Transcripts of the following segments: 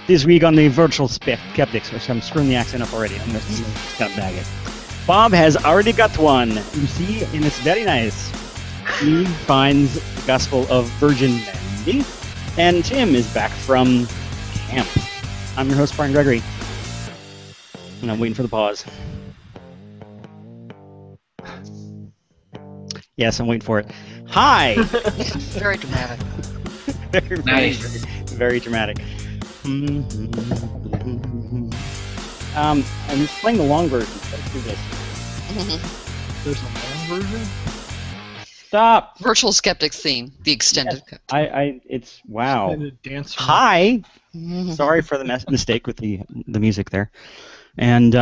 This week on the Virtual Skeptics, which I'm screwing the accent up already. I'm just gonna bag it. Bob has already got one, you see, and it's very nice. He finds the Gospel of Virgin Mary, and Tim is back from camp. I'm your host, Brian Gregory, and I'm waiting for the pause. Yes, I'm waiting for it. Hi! Very dramatic. Very dramatic. I'm playing the long version. Let's do this. There's a long version? Stop! Virtual Skeptics theme, the extended cut. It's wow. Extended dance. Hi! Sorry for the mistake with the music there. And,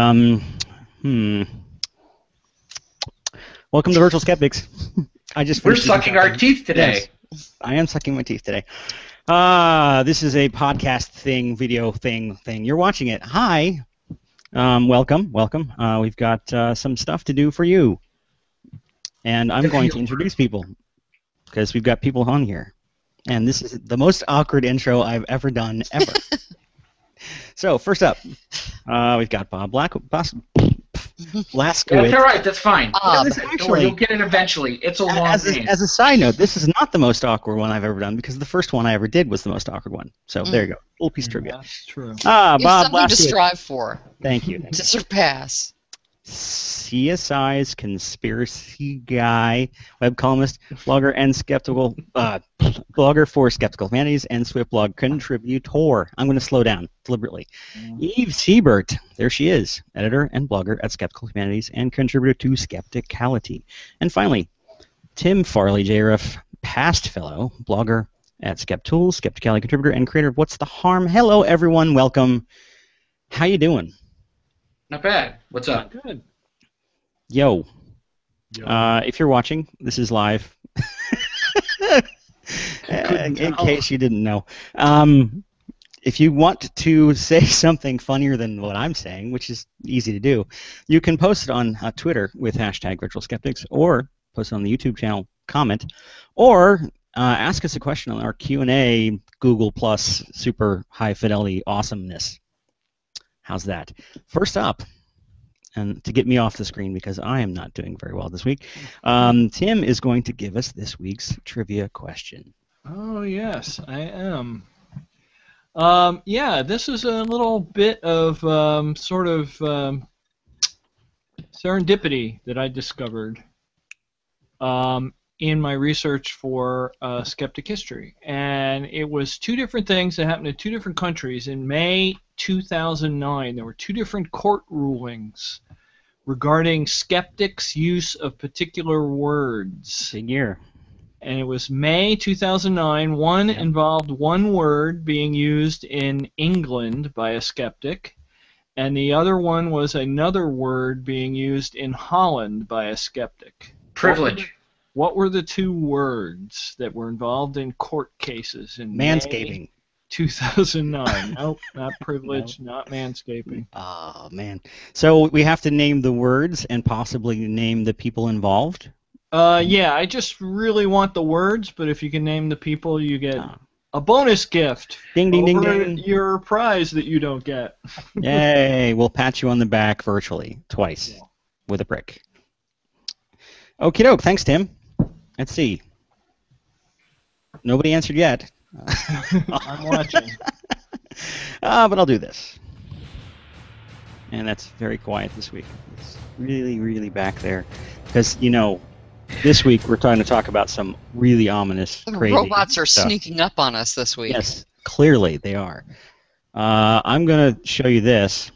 welcome to Virtual Skeptics. We're sucking our teeth today. Yes, I am sucking my teeth today. This is a podcast video thing. You're watching it. Hi. Welcome. We've got some stuff to do for you. And I'm going to introduce people because we've got people on here. And this is the most awkward intro I've ever done, ever. So, first up, we've got Bob Blaskiewicz. That's all right. That's fine. Actually, you'll get it eventually. It's a long name. As a side note, this is not the most awkward one I've ever done because the first one I ever did was the most awkward one. So there you go. Little piece of trivia. That's true. Bob Something to Blaskiewicz. strive for. Thank you. To surpass. CSI's conspiracy guy, web columnist, blogger, and blogger for Skeptical Humanities and Swift blog contributor. I'm going to slow down deliberately. Eve Siebert, there she is, editor and blogger at Skeptical Humanities and contributor to Skepticality. And finally, Tim Farley, JRF, past fellow, blogger at SkepTools, Skepticality contributor, and creator of What's the Harm? Hello, everyone. Welcome. How you doing? Not bad. What's up? Good. Yo. If you're watching, this is live. In case you didn't know. If you want to say something funnier than what I'm saying, which is easy to do, you can post it on Twitter with hashtag Virtual Skeptics, or post it on the YouTube channel, comment, or ask us a question on our Q&A Google Plus super high fidelity awesomeness. How's that? First up, and to get me off the screen because I am not doing very well this week, Tim is going to give us this week's trivia question. Oh, yes, I am. Yeah, this is a little bit of serendipity that I discovered in my research for skeptic history. And it was two different things that happened in two different countries. In May 2009, there were two different court rulings regarding skeptics' use of particular words. Big year. And it was May 2009. One involved one word being used in England by a skeptic, and the other one was another word being used in Holland by a skeptic. Privilege. What were the two words that were involved in court cases in Manscaping. May 2009? Nope, not privilege, not manscaping. Oh, man. So we have to name the words and possibly name the people involved? Yeah, I just really want the words, but if you can name the people, you get a bonus gift. Ding, ding, ding, over ding. your prize that you don't get. Yay, we'll pat you on the back virtually, twice, with a brick. Okie doke, thanks, Tim. Let's see. Nobody answered yet. I'm watching. But I'll do this. And that's very quiet this week. It's really, really back there. Because, this week we're trying to talk about some really ominous, crazy Robots are stuff. sneaking up on us this week. Yes, clearly they are. I'm going to show you this,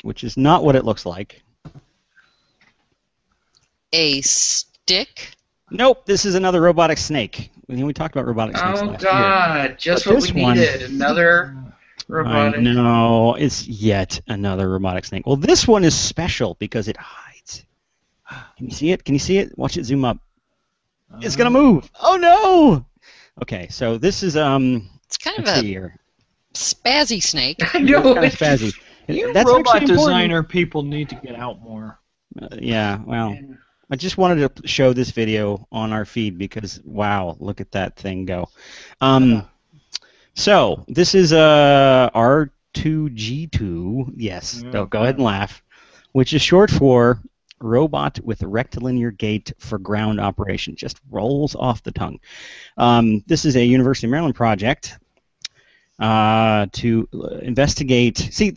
which is not what it looks like. A stick? Nope, this is another robotic snake. We talked about robotic snakes Oh, last year. God. Just But what we needed. Another robotic. No, it's yet another robotic snake. Well, this one is special because it hides. Can you see it? Can you see it? Watch it zoom up. It's going to move. Oh, no! Okay, so this is, It's kind of let's see a here. spazzy snake. I know. Kind of spazzy. You That's robot actually important. designer people need to get out more. Yeah, well, I just wanted to show this video on our feed because, wow, look at that thing go. So this is R2G2. Yes, Yeah. go ahead and laugh. Which is short for Robot with Rectilinear Gait for Ground Operation. Just rolls off the tongue. This is a University of Maryland project to investigate. See,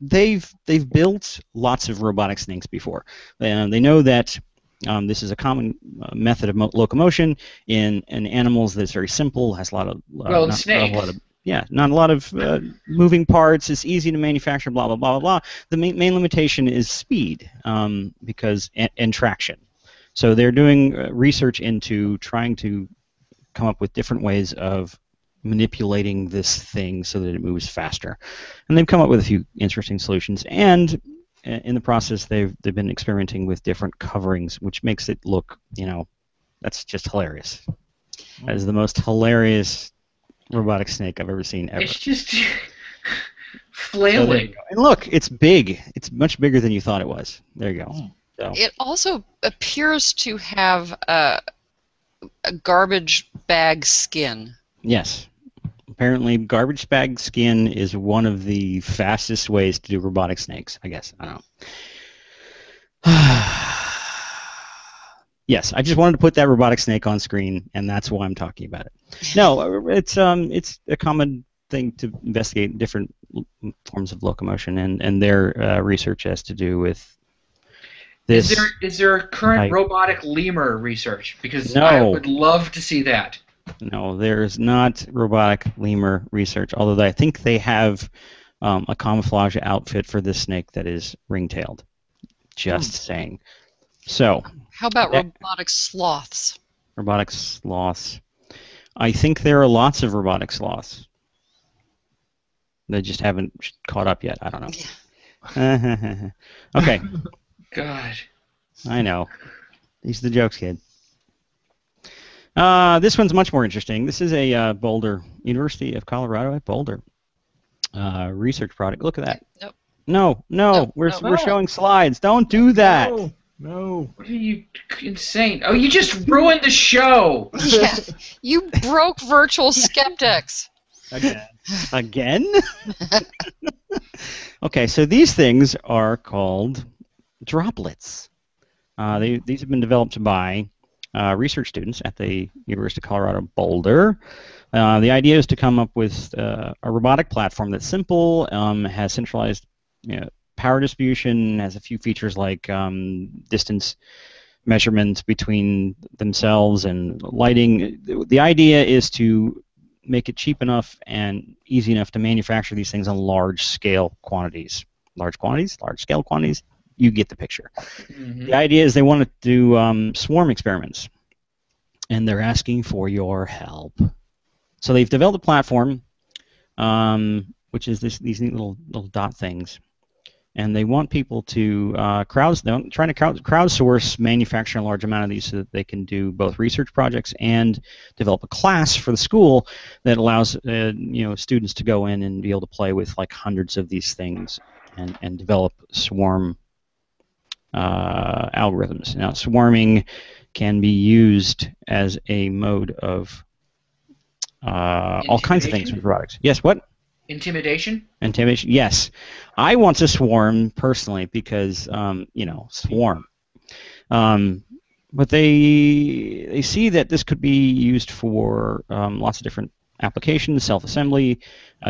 they've built lots of robotic snakes before. They know that this is a common method of locomotion in animals that's very simple, has a lot of Snakes. not a lot of moving parts. It's easy to manufacture. Blah blah blah blah blah. The main limitation is speed, because and traction. So they're doing research into trying to come up with different ways of manipulating this thing so that it moves faster, and they've come up with a few interesting solutions. And in the process, they've been experimenting with different coverings, which makes it look, that's just hilarious. That is the most hilarious robotic snake I've ever seen ever. It's just flailing. And look, it's big. It's much bigger than you thought it was. There you go. So. It also appears to have a garbage bag skin. Yes. Apparently, garbage bag skin is one of the fastest ways to do robotic snakes, I guess. I don't know. Yes, I just wanted to put that robotic snake on screen, and that's why I'm talking about it. No, it's a common thing to investigate different forms of locomotion, and their research has to do with this. Is there current robotic lemur research? Because I would love to see that. No, there's not robotic lemur research, although I think they have a camouflage outfit for this snake that is ring-tailed. Just saying. So. How about robotic sloths? Robotic sloths. I think there are lots of robotic sloths. They just haven't caught up yet. I don't know. Okay. God. I know. These are the jokes, kid. This one's much more interesting. This is a Boulder, University of Colorado at Boulder research product. Look at that. Nope. No. We're showing slides. Don't do that. No. What are you insane? Oh, you just ruined the show. Yeah, you broke virtual skeptics. Again? Okay, so these things are called droplets. These have been developed by research students at the University of Colorado Boulder. The idea is to come up with a robotic platform that's simple, has centralized power distribution, has a few features like distance measurements between themselves and lighting. The idea is to make it cheap enough and easy enough to manufacture these things on large-scale quantities. Large-scale quantities, you get the picture. Mm-hmm. The idea is they want to do swarm experiments, and they're asking for your help. So they've developed a platform, which is these neat little dot things. And they want people to trying to crowdsource manufacture a large amount of these so that they can do both research projects and develop a class for the school that allows students to go in and be able to play with like hundreds of these things and develop swarm algorithms. Now, swarming can be used as a mode of all kinds of things with robotics. Yes, what? Intimidation? Intimidation, yes. I want to swarm personally because, swarm. But they see that this could be used for lots of different applications, self-assembly,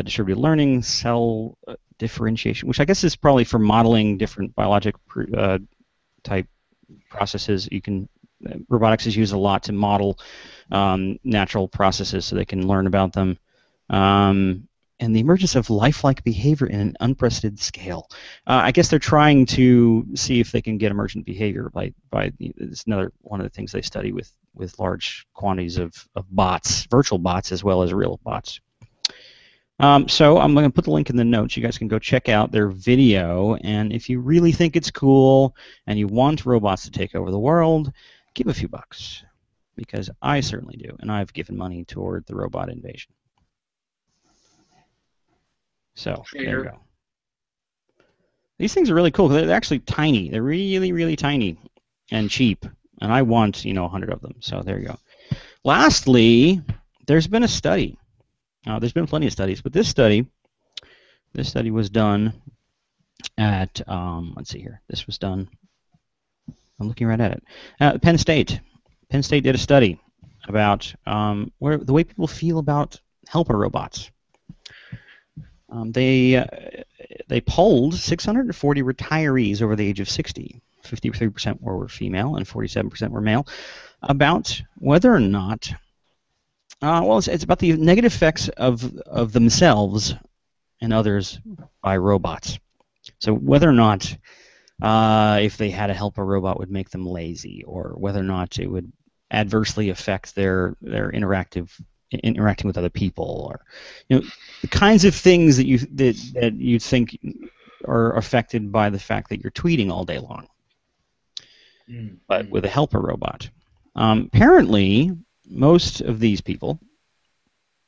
distributed learning, cell differentiation, which I guess is probably for modeling different biologic type processes. Robotics is used a lot to model natural processes so they can learn about them. And the emergence of lifelike behavior in an unprecedented scale. I guess they're trying to see if they can get emergent behavior by it's another one of the things they study with large quantities of bots, virtual bots as well as real bots. So I'm going to put the link in the notes. You guys can go check out their video, and if you really think it's cool and you want robots to take over the world, give a few bucks, because I certainly do, and I've given money toward the robot invasion. So there you go. These things are really cool. They're actually tiny. They're really, really tiny and cheap. And I want, 100 of them. So there you go. Lastly, there's been a study There's been plenty of studies, but this study was done at, let's see here. This was done, I'm looking right at it. Penn State. Penn State did a study about the way people feel about helper robots. They polled 640 retirees over the age of 60. 53% were female and 47% were male, about whether or not, it's about the negative effects of themselves and others by robots. So whether or not if they had a helper robot would make them lazy, or whether or not it would adversely affect their interacting with other people, or the kinds of things that you think are affected by the fact that you're tweeting all day long. But with a helper robot. Apparently, most of these people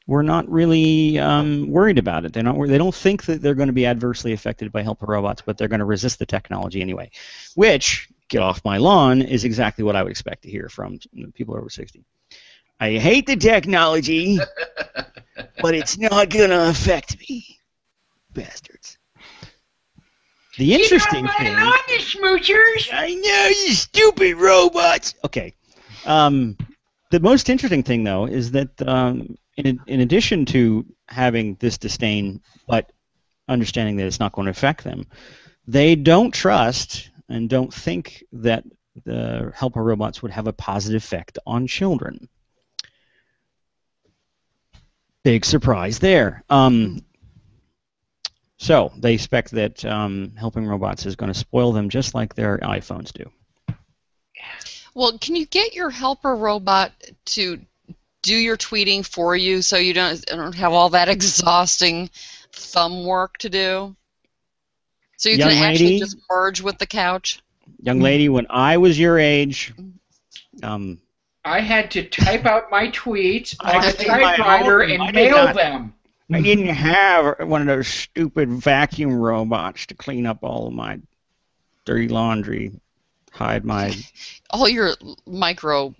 were not really worried about it. They don't think that they're going to be adversely affected by helper robots, but they're going to resist the technology anyway. Which, get off my lawn, is exactly what I would expect to hear from people over 60. I hate the technology, but it's not going to affect me. Bastards. The interesting thing... smoochers! I know, you stupid robots! Okay. The most interesting thing, though, is that in addition to having this disdain, but understanding that it's not going to affect them, they don't trust and don't think that the helper robots would have a positive effect on children. Big surprise there. So they expect that helping robots is going to spoil them just like their iPhones do. Well, can you get your helper robot to do your tweeting for you so you don't have all that exhausting thumb work to do? So you can actually just merge with the couch? Young lady, when I was your age... I had to type out my tweets on a typewriter and mail them. I didn't have one of those stupid vacuum robots to clean up all of my dirty laundry, hide my... All your micro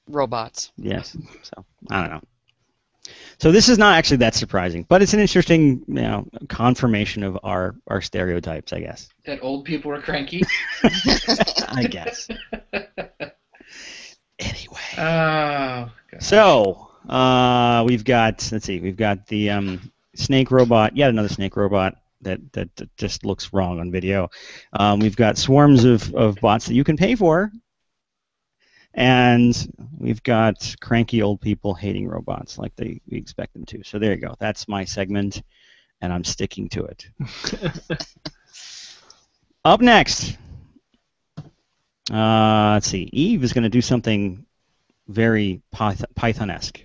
robots. Yes. So, I don't know. So this is not actually that surprising, but it's an interesting, confirmation of our stereotypes, I guess. That old people are cranky? I guess. Anyway. Oh, God. So... we've got the snake robot, yet another snake robot that just looks wrong on video. We've got swarms of bots that you can pay for, and we've got cranky old people hating robots like we expect them to. So there you go. That's my segment, and I'm sticking to it. Up next, let's see. Eve is going to do something very Python-esque.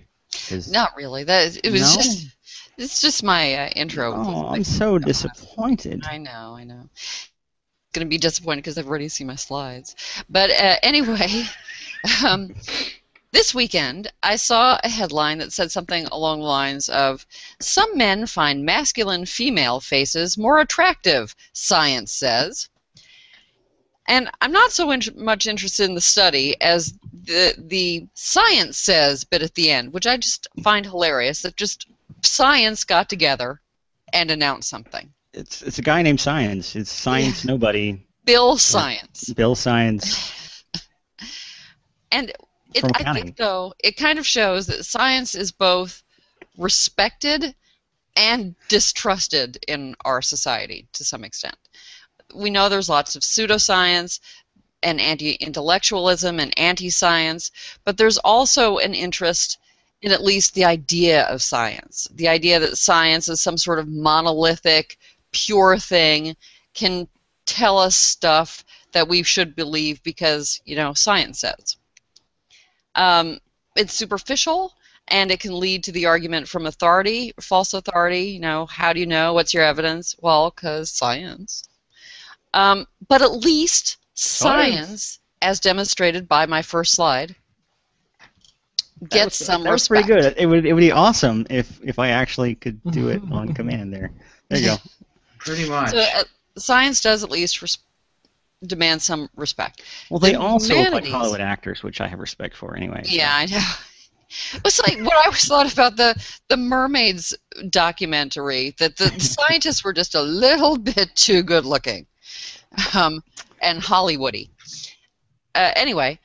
Not really. It's just my intro. Oh, I'm so disappointed. I know. Going to be disappointed because I've already seen my slides. But anyway, this weekend I saw a headline that said something along the lines of, "Some men find masculine female faces more attractive, science says." And I'm not so much interested in the study as the science says bit at the end, which I just find hilarious, that just science got together and announced something. It's a guy named Science. It's Science Nobody. Bill Science. Bill Science. And I think, though, it kind of shows that science is both respected and distrusted in our society to some extent. We know there's lots of pseudoscience and anti-intellectualism and anti-science, but there's also an interest in at least the idea of science. The idea that science is some sort of monolithic, pure thing, can tell us stuff that we should believe because, science says. It's superficial, and it can lead to the argument from authority, false authority. How do you know? What's your evidence? Well, because science. But at least science, as demonstrated by my first slide, gets some respect. That was pretty good. It would be awesome if I actually could do it on command there. There you go. Pretty much. So, science does at least demand some respect. Well, they also look like Hollywood actors, which I have respect for anyway. Yeah, I know. It was like what I always thought about the mermaids documentary, that the scientists were just a little bit too good looking, and Hollywoody. Anyway,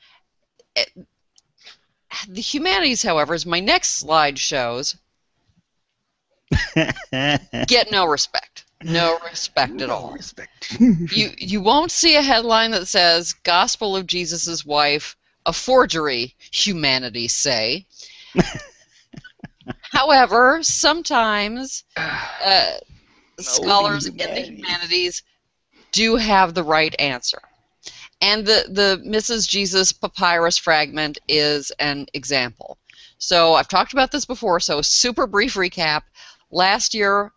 the humanities, however, as my next slide shows, get no respect. No respect at all. You won't see a headline that says "Gospel of Jesus' Wife, a forgery," humanities say. However, sometimes scholars in the humanities do have the right answer. And the Mrs. Jesus papyrus fragment is an example. So I've talked about this before, so super brief recap. Last year,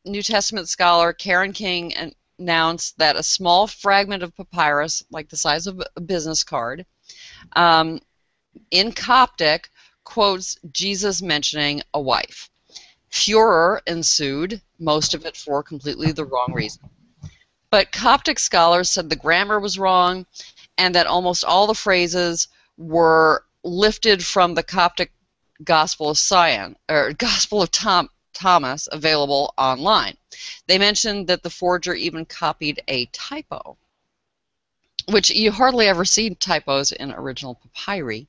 New Testament scholar Karen King announced that a small fragment of papyrus, like the size of a business card, in Coptic, quotes Jesus mentioning a wife. Furor ensued, most of it for completely the wrong reason. But Coptic scholars said the grammar was wrong and that almost all the phrases were lifted from the Coptic Gospel of Thomas, available online. They mentioned that the forger even copied a typo, which you hardly ever see typos in original papyri.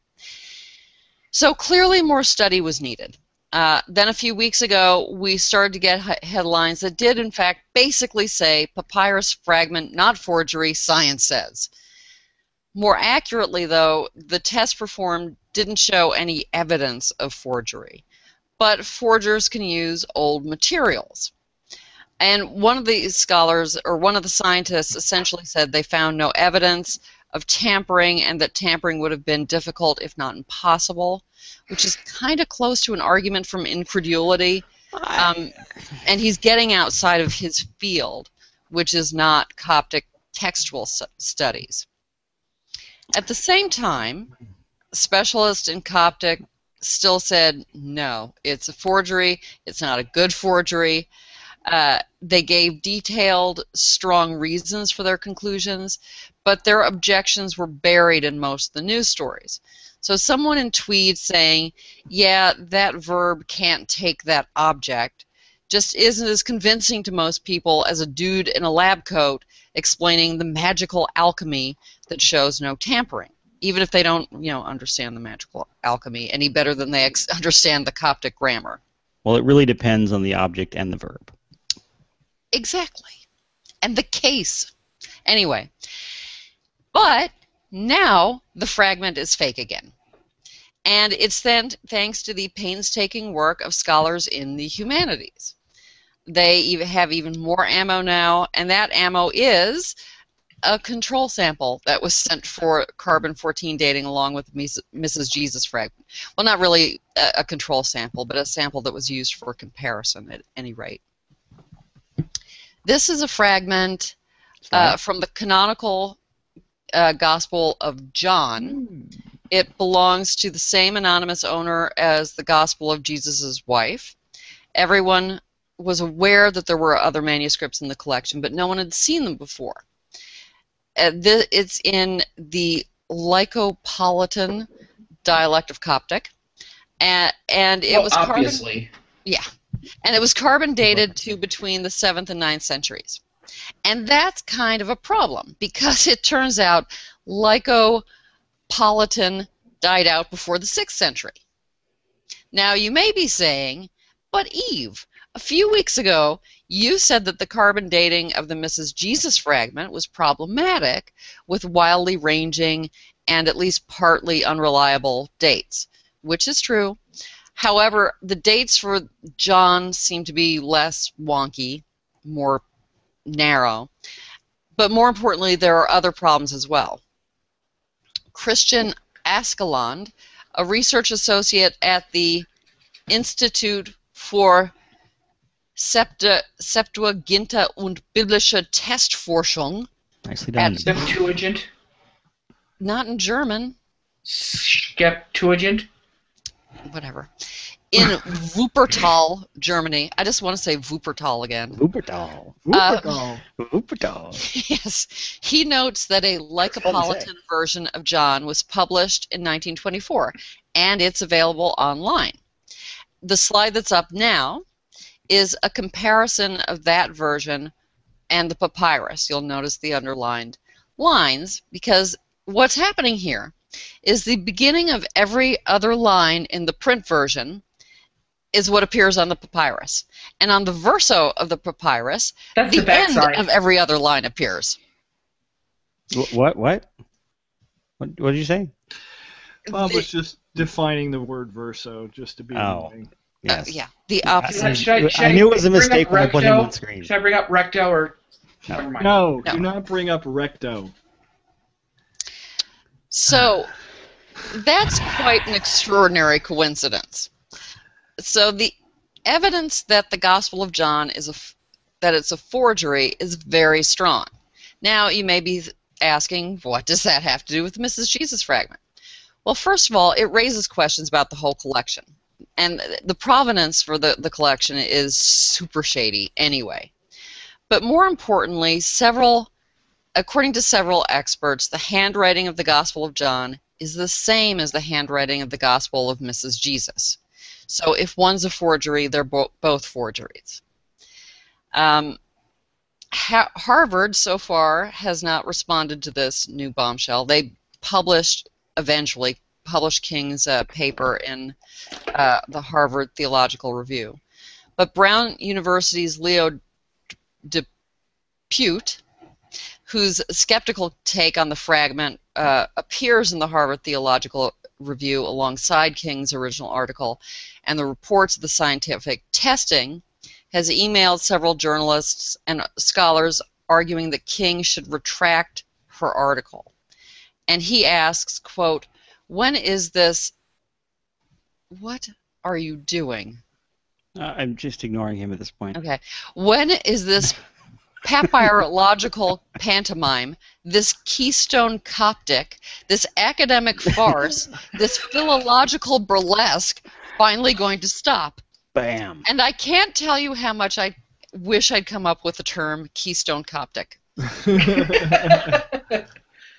So clearly more study was needed. Then a few weeks ago, we started to get headlines that did, in fact, basically say, papyrus fragment, not forgery, science says. More accurately, though, the test performed didn't show any evidence of forgery. But forgers can use old materials. And one of the scholars, or one of the scientists, essentially said they found no evidence of tampering and that tampering would have been difficult, if not impossible, which is kind of close to an argument from incredulity. And he's getting outside of his field, which is not Coptic textual studies. At the same time, specialists in Coptic still said, no, it's a forgery, it's not a good forgery. They gave detailed, strong reasons for their conclusions, but their objections were buried in most of the news stories. So someone in Tweed saying, yeah, that verb can't take that object, just isn't as convincing to most people as a dude in a lab coat explaining the magical alchemy that shows no tampering, even if they don't, understand the magical alchemy any better than they understand the Coptic grammar. Well, it really depends on the object and the verb. Exactly. And the case. Anyway, but now the fragment is fake again. And it's then thanks to the painstaking work of scholars in the humanities. They have even more ammo now, and that ammo is a control sample that was sent for carbon-14 dating along with Mrs. Jesus fragment. Well, not really a control sample, but a sample that was used for comparison at any rate. This is a fragment from the canonical Gospel of John. It belongs to the same anonymous owner as the Gospel of Jesus' wife. Everyone was aware that there were other manuscripts in the collection, but no one had seen them before. It's in the Lycopolitan dialect of Coptic, and it was obviously. And it was carbon dated to between the 7th and 9th centuries. And that's kind of a problem, because it turns out Lycopolitan died out before the 6th century. Now you may be saying, but Eve, a few weeks ago you said that the carbon dating of the Mrs. Jesus fragment was problematic with wildly ranging and at least partly unreliable dates, which is true. However, the dates for John seem to be less wonky, more narrow. But more importantly, there are other problems as well. Christian Askeland, a research associate at the Institute for Septuaginta und Biblische Testforschung. Nicely done. Septuagint? Not in German. Septuagint? Whatever. in Wuppertal, Germany. I just want to say Wuppertal again. Wuppertal. Wuppertal. Yes. He notes that a Lycopolitan version of John was published in 1924, and it's available online. The slide that's up now is a comparison of that version and the papyrus. You'll notice the underlined lines, because what's happening here is the beginning of every other line in the print version is what appears on the papyrus. And on the verso of the papyrus, the end of every other line appears. What did you say? Bob was just defining the word verso just to be annoying. Yes. Yeah, the opposite. I knew it was a mistake when I put him on screen. Should I bring up recto or... No, do not bring up recto. So, that's quite an extraordinary coincidence. So the evidence that the Gospel of John that it's a forgery is very strong. Now you may be asking, what does that have to do with the Mrs. Jesus fragment? Well, first of all, it raises questions about the whole collection. And the provenance for the collection is super shady anyway. But more importantly, according to several experts, the handwriting of the Gospel of John is the same as the handwriting of the Gospel of Mrs. Jesus. So if one's a forgery, they're both forgeries. Harvard, so far, has not responded to this new bombshell. They eventually published King's paper in the Harvard Theological Review. But Brown University's Leo Depute, whose skeptical take on the fragment appears in the Harvard Theological Review alongside King's original article, and the reports of the scientific testing, has emailed several journalists and scholars arguing that King should retract her article. And he asks, quote, when is this... What are you doing? I'm just ignoring him at this point. Okay. When is this papyrological pantomime, this keystone Coptic, this academic farce, this philological burlesque finally going to stop? Bam. And I can't tell you how much I wish I'd come up with the term keystone Coptic.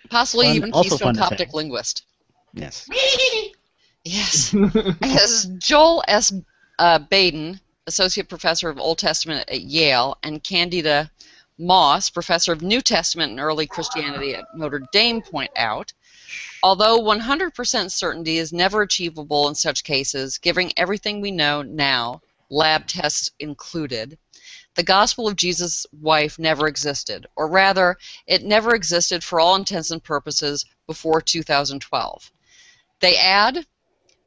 Possibly even keystone Coptic linguist. Yes. Yes. As Joel S. Baden, Associate Professor of Old Testament at Yale, and Candida Moss, Professor of New Testament and Early Christianity at Notre Dame, point out, although 100% certainty is never achievable in such cases, given everything we know now, lab tests included, the Gospel of Jesus' wife never existed, or rather, it never existed for all intents and purposes before 2012. They add,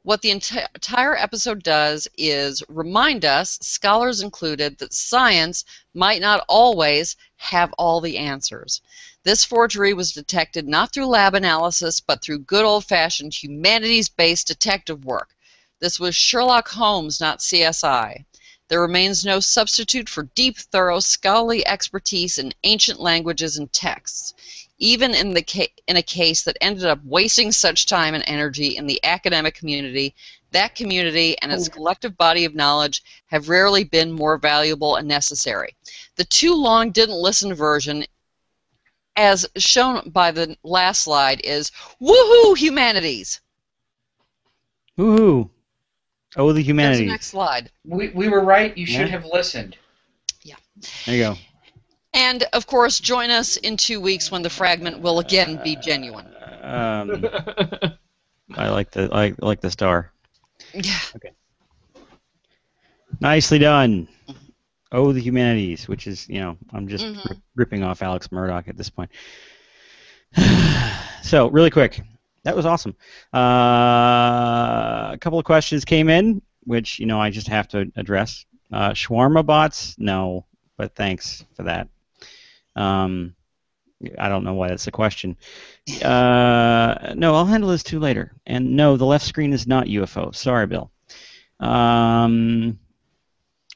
what the entire episode does is remind us, scholars included, that science might not always have all the answers. This forgery was detected not through lab analysis, but through good old-fashioned humanities-based detective work. This was Sherlock Holmes, not CSI. There remains no substitute for deep, thorough, scholarly expertise in ancient languages and texts, even in a case that ended up wasting such time and energy in the academic community. That community and its collective body of knowledge have rarely been more valuable and necessary. The too long didn't listen version, as shown by the last slide, is woohoo humanities. Woohoo. Oh, the humanities. There's the next slide. We were right. You should have listened. Yeah. There you go. And, of course, join us in 2 weeks when the fragment will again be genuine. I like the star. Yeah. Okay. Nicely done. Oh, the humanities, which is, I'm just ripping off Alex Murdoch at this point. So, really quick. That was awesome. A couple of questions came in, which, I just have to address. Shawarma bots? No, but thanks for that. I don't know why that's a question. No, I'll handle this too later. And no, the left screen is not UFO. Sorry, Bill.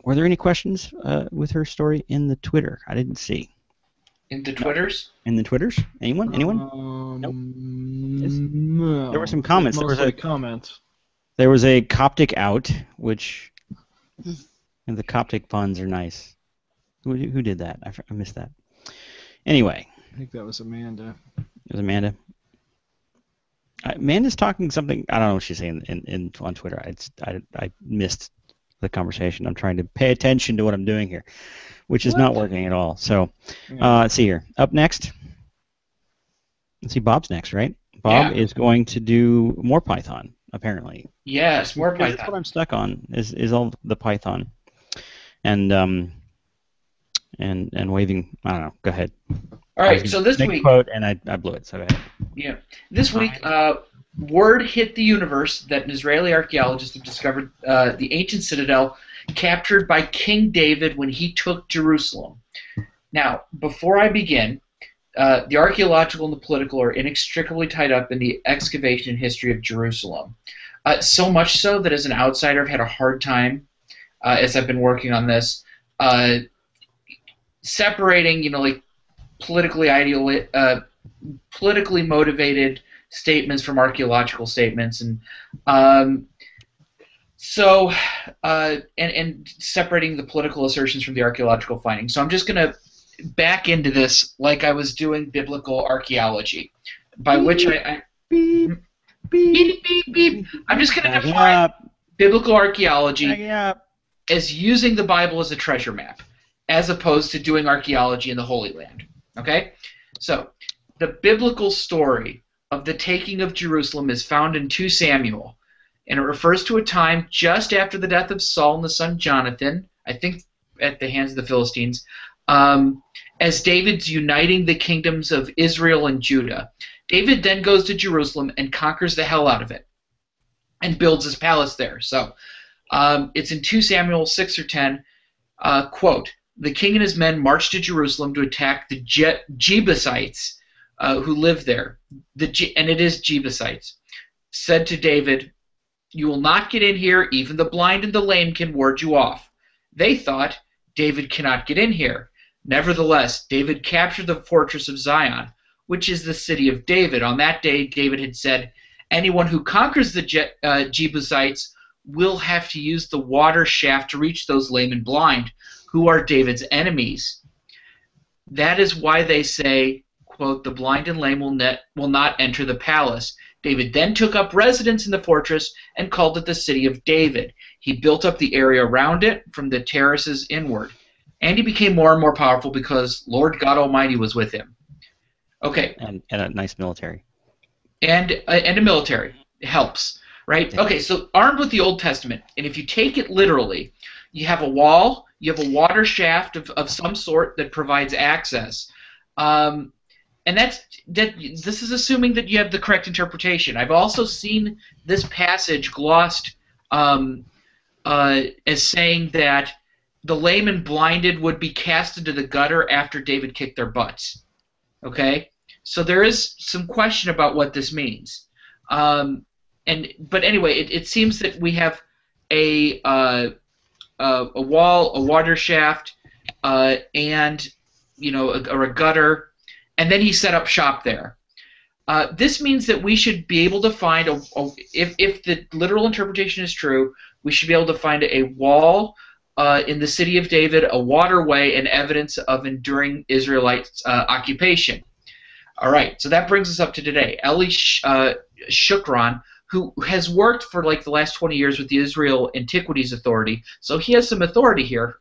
Were there any questions with her story in the Twitter? I didn't see. In the Twitters? In the Twitters? Anyone? Nope. No. There were some comments. Mostly comments. There was a Coptic out, which, and the Coptic puns are nice. Who did that? I missed that. Anyway. I think that was Amanda. It was Amanda. Amanda's talking something. I don't know what she's saying on Twitter. I missed the conversation. I'm trying to pay attention to what I'm doing here, which is not working at all. So, let's see here. Up next. Let's see, Bob's next, right? Bob is going to do more Python, apparently. Yes, more Python. That's what I'm stuck on is all the Python, and waving. I don't know. Go ahead. All right. So this week, quote, and I blew it. So go ahead. Yeah. This week, word hit the universe that an Israeli archaeologist had discovered the ancient citadel captured by King David when he took Jerusalem. Now, before I begin, the archaeological and the political are inextricably tied up in the excavation history of Jerusalem. So much so that as an outsider, I've had a hard time, as I've been working on this, separating, like politically motivated statements from archaeological statements, and separating the political assertions from the archaeological findings. So I'm just going to back into this like I was doing biblical archaeology, by which I'm just going to define biblical archaeology as using the Bible as a treasure map, as opposed to doing archaeology in the Holy Land. Okay? So, the biblical story of the taking of Jerusalem is found in 2 Samuel, and it refers to a time just after the death of Saul and the son Jonathan, I think at the hands of the Philistines, as David's uniting the kingdoms of Israel and Judah. David then goes to Jerusalem and conquers the hell out of it and builds his palace there. So, it's in 2 Samuel 6 or 10, quote, "The king and his men marched to Jerusalem to attack the Jebusites who lived there." And it is Jebusites. Said to David, "You will not get in here. Even the blind and the lame can ward you off." They thought, "David cannot get in here." Nevertheless, David captured the fortress of Zion, which is the city of David. On that day, David had said, "Anyone who conquers the Jebusites will have to use the water shaft to reach those lame and blind, who are David's enemies. That is why they say, quote, 'The blind and lame will not enter the palace.' David then took up residence in the fortress and called it the city of David. He built up the area around it from the terraces inward. And he became more and more powerful because Lord God Almighty was with him." Okay. And a nice military. And a military. It helps, right? Okay, so armed with the Old Testament, and if you take it literally, you have a wall, you have a water shaft of some sort that provides access. And this is assuming that you have the correct interpretation. I've also seen this passage glossed as saying that the lame and blinded would be cast into the gutter after David kicked their butts. Okay? So there is some question about what this means. But anyway, it seems that we have a wall, a water shaft, and or a gutter, and then he set up shop there. This means that we should be able to find if the literal interpretation is true, we should be able to find a wall in the city of David, a waterway, and evidence of enduring Israelite occupation. All right, so that brings us up to today. Eli Shukran, who has worked for like the last 20 years with the Israel Antiquities Authority, so he has some authority here.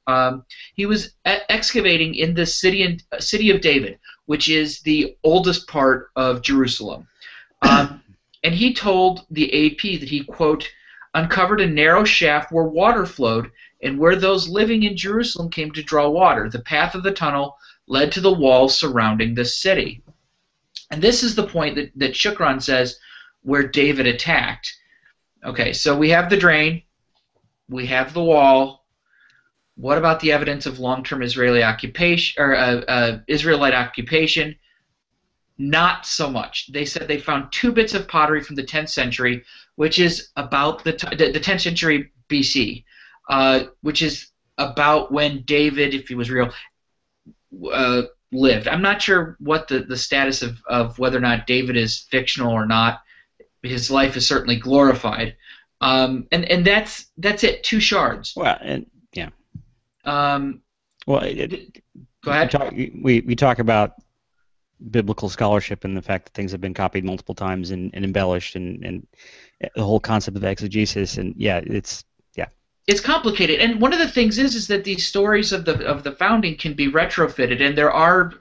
He was excavating in the city of David, which is the oldest part of Jerusalem. And he told the AP that he, quote, "uncovered a narrow shaft where water flowed and where those living in Jerusalem came to draw water. The path of the tunnel led to the walls surrounding the city." And this is the point that Shukran says where David attacked. Okay, so we have the drain, we have the wall. What about the evidence of long-term Israeli occupation or Israelite occupation? Not so much. They said they found 2 bits of pottery from the 10th century, which is about the 10th century BC, which is about when David, if he was real, lived. I'm not sure what the status of whether or not David is fictional or not. His life is certainly glorified. And that's it. 2 shards. Well, and yeah. Well, go ahead. We talk about biblical scholarship and the fact that things have been copied multiple times and embellished, and the whole concept of exegesis, and it's complicated. And one of the things is that these stories of the founding can be retrofitted, and there are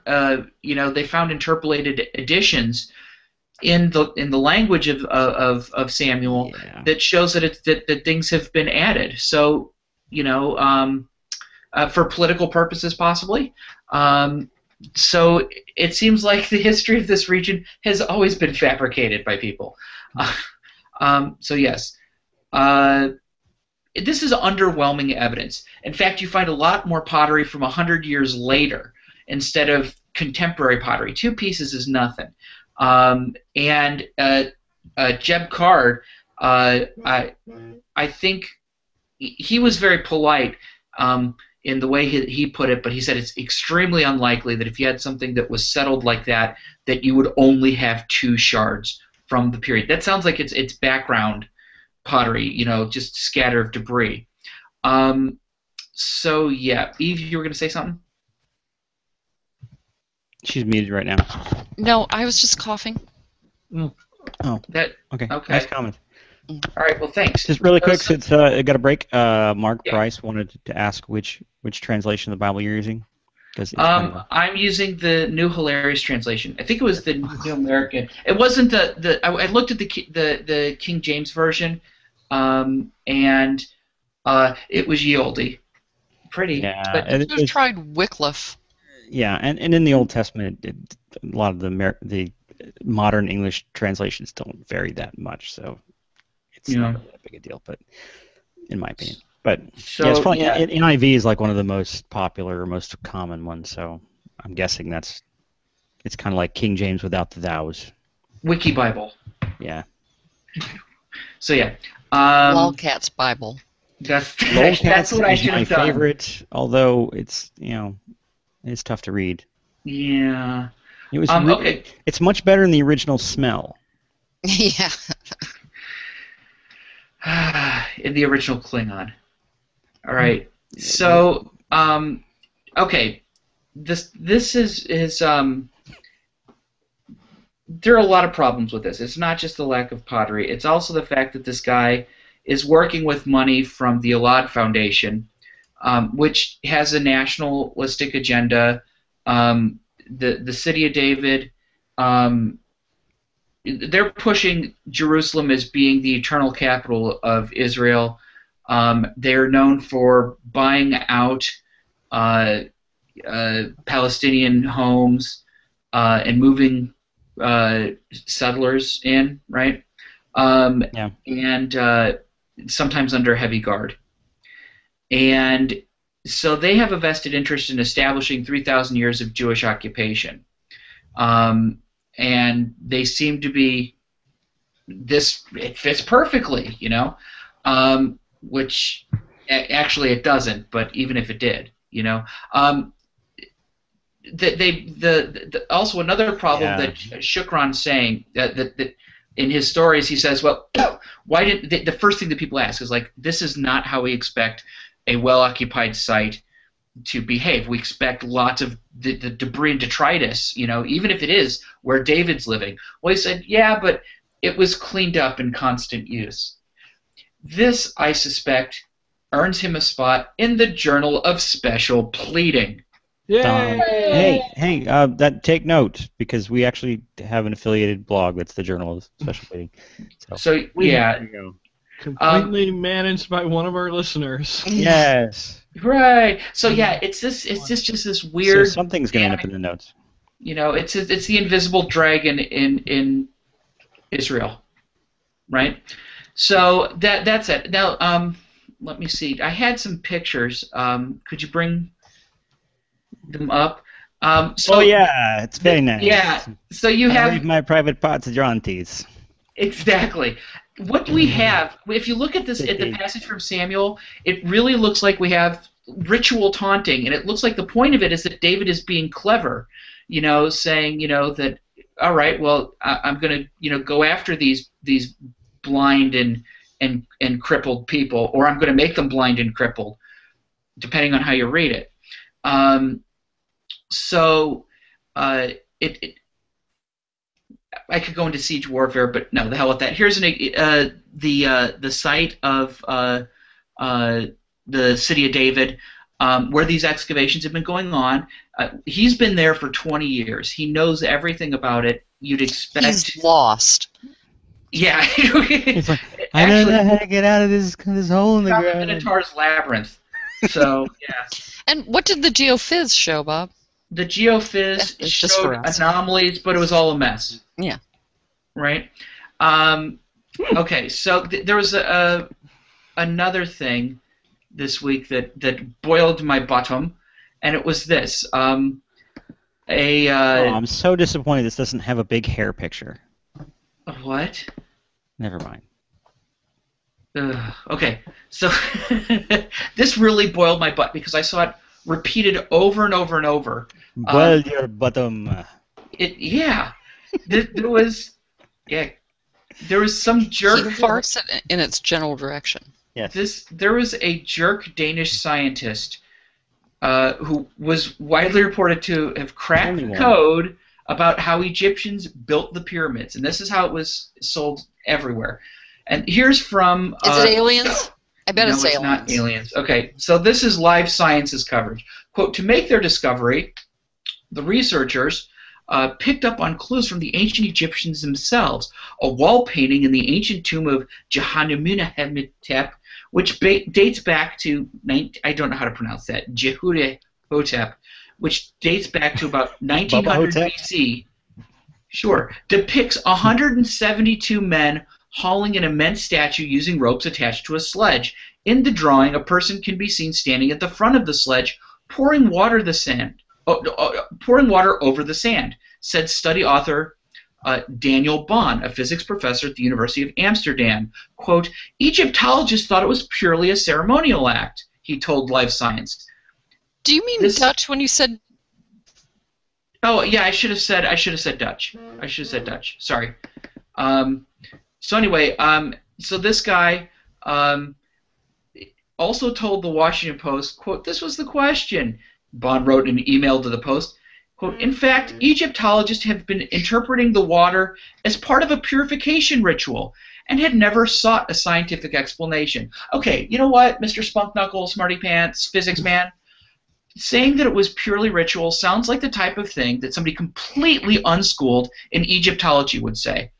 they found interpolated editions in the language of Samuel that shows that that things have been added. So for political purposes possibly. So it seems like the history of this region has always been fabricated by people. So yes, this is underwhelming evidence. In fact, you find a lot more pottery from 100 years later instead of contemporary pottery. 2 pieces is nothing. And Jeb Card, I think he was very polite in the way he put it, but he said it's extremely unlikely that if you had something that was settled like that, that you would only have 2 shards from the period. That sounds like it's background pottery, just scatter of debris. So yeah, Eve, you were going to say something? She's muted right now. No, I was just coughing. Oh. Okay. Nice comment. All right. Well, thanks. Just really quick, since I got a break. Mark Price wanted to ask which translation of the Bible you're using. I'm using the New Hilarious Translation. I think it was the New American. It wasn't I looked at the King James version, and it was yieldy. Pretty. Yeah. But you tried Wycliffe. Yeah, and in the Old Testament, a lot of the modern English translations don't vary that much, so it's not really that big a deal. But in my opinion. But so, it's probably NIV is like one of the most popular or most common ones, so I'm guessing it's kind of like King James without the thous. Wiki Bible. Yeah. So yeah. Lolcat's Bible. That's what I should have done. My favorite, although it's it's tough to read. Yeah. It was okay. It's much better than the original Smell. Yeah. In the original Klingon. All right. So, okay. This is there are a lot of problems with this. It's not just the lack of pottery. It's also the fact that this guy is working with money from the Elad Foundation, which has a nationalistic agenda. The city of David, they're pushing Jerusalem as being the eternal capital of Israel. They're known for buying out Palestinian homes and moving settlers in, right? And sometimes under heavy guard. And so they have a vested interest in establishing 3,000 years of Jewish occupation. And they seem to be it fits perfectly, which actually it doesn't, but even if it did, also another problem that Shukran's saying that in his stories he says, well, why did the first thing that people ask is like, this is not how we expect a well-occupied site to behave. We expect lots of the debris and detritus, even if it is where David's living. Well, he said, yeah, but it was cleaned up in constant use. This, I suspect, earns him a spot in the Journal of Special Pleading. Hey, take note, because we actually have an affiliated blog that's the Journal of Special Pleading. So yeah. There you go. Completely managed by one of our listeners. Yes. Right. So yeah, it's just this weird. So something's gonna end up in the notes. It's the invisible dragon in Israel, right? So that's it. Now, let me see. I had some pictures. Could you bring them up? It's very nice. Yeah. So you have leave my private parts at your auntie's. Exactly. What we have, if you look at this at the passage from Samuel, it really looks like we have ritual taunting, and it looks like the point of it is that David is being clever, saying, that, all right, well, I'm going to, go after these blind and and crippled people, or I'm going to make them blind and crippled, depending on how you read it. I could go into siege warfare, but no, the hell with that. Here's the site of the city of David, where these excavations have been going on. He's been there for 20 years. He knows everything about it. You'd expect. He's lost. Yeah. He's like, I don't know how to get out of this hole in the ground. The Minotaur's labyrinth. So, yeah. And what did the geophys show, Bob? The geophys showed anomalies, but it was all a mess. Yeah. Right? Okay, so there was another thing this week that boiled my bottom, and it was this. I'm so disappointed this doesn't have a big hair picture. What? Never mind. Okay, so this really boiled my butt because I saw it repeated over and over and over. Boil your bottom. There was some jerk. He farts in its general direction. Yes. There was a jerk Danish scientist who was widely reported to have cracked the code about how Egyptians built the pyramids, and this is how it was sold everywhere. And here's from... Is it aliens? I bet it's aliens. No, it's not aliens. Okay, so this is Live Science's coverage. Quote, to make their discovery, the researchers picked up on clues from the ancient Egyptians themselves. A wall painting in the ancient tomb of Jehannemunahotep, which dates back to... I don't know how to pronounce that. Jehudehotep, which dates back to about 1900 BC. Sure. Depicts 172 men hauling an immense statue using ropes attached to a sledge. In the drawing, a person can be seen standing at the front of the sledge, pouring water over the sand, said study author Daniel Bond, a physics professor at the University of Amsterdam. Quote, Egyptologists thought it was purely a ceremonial act, he told Live Science. Do you mean Dutch when you said... Oh, yeah, I should have said Dutch. I should have said Dutch. Sorry. So anyway, so this guy also told the Washington Post, quote, this was the question. Bond wrote in an email to the Post, quote, in fact, Egyptologists have been interpreting the water as part of a purification ritual and had never sought a scientific explanation. Okay, you know what, Mr. Spunk Knuckle, Smarty Pants, Physics Man? Saying that it was purely ritual sounds like the type of thing that somebody completely unschooled in Egyptology would say.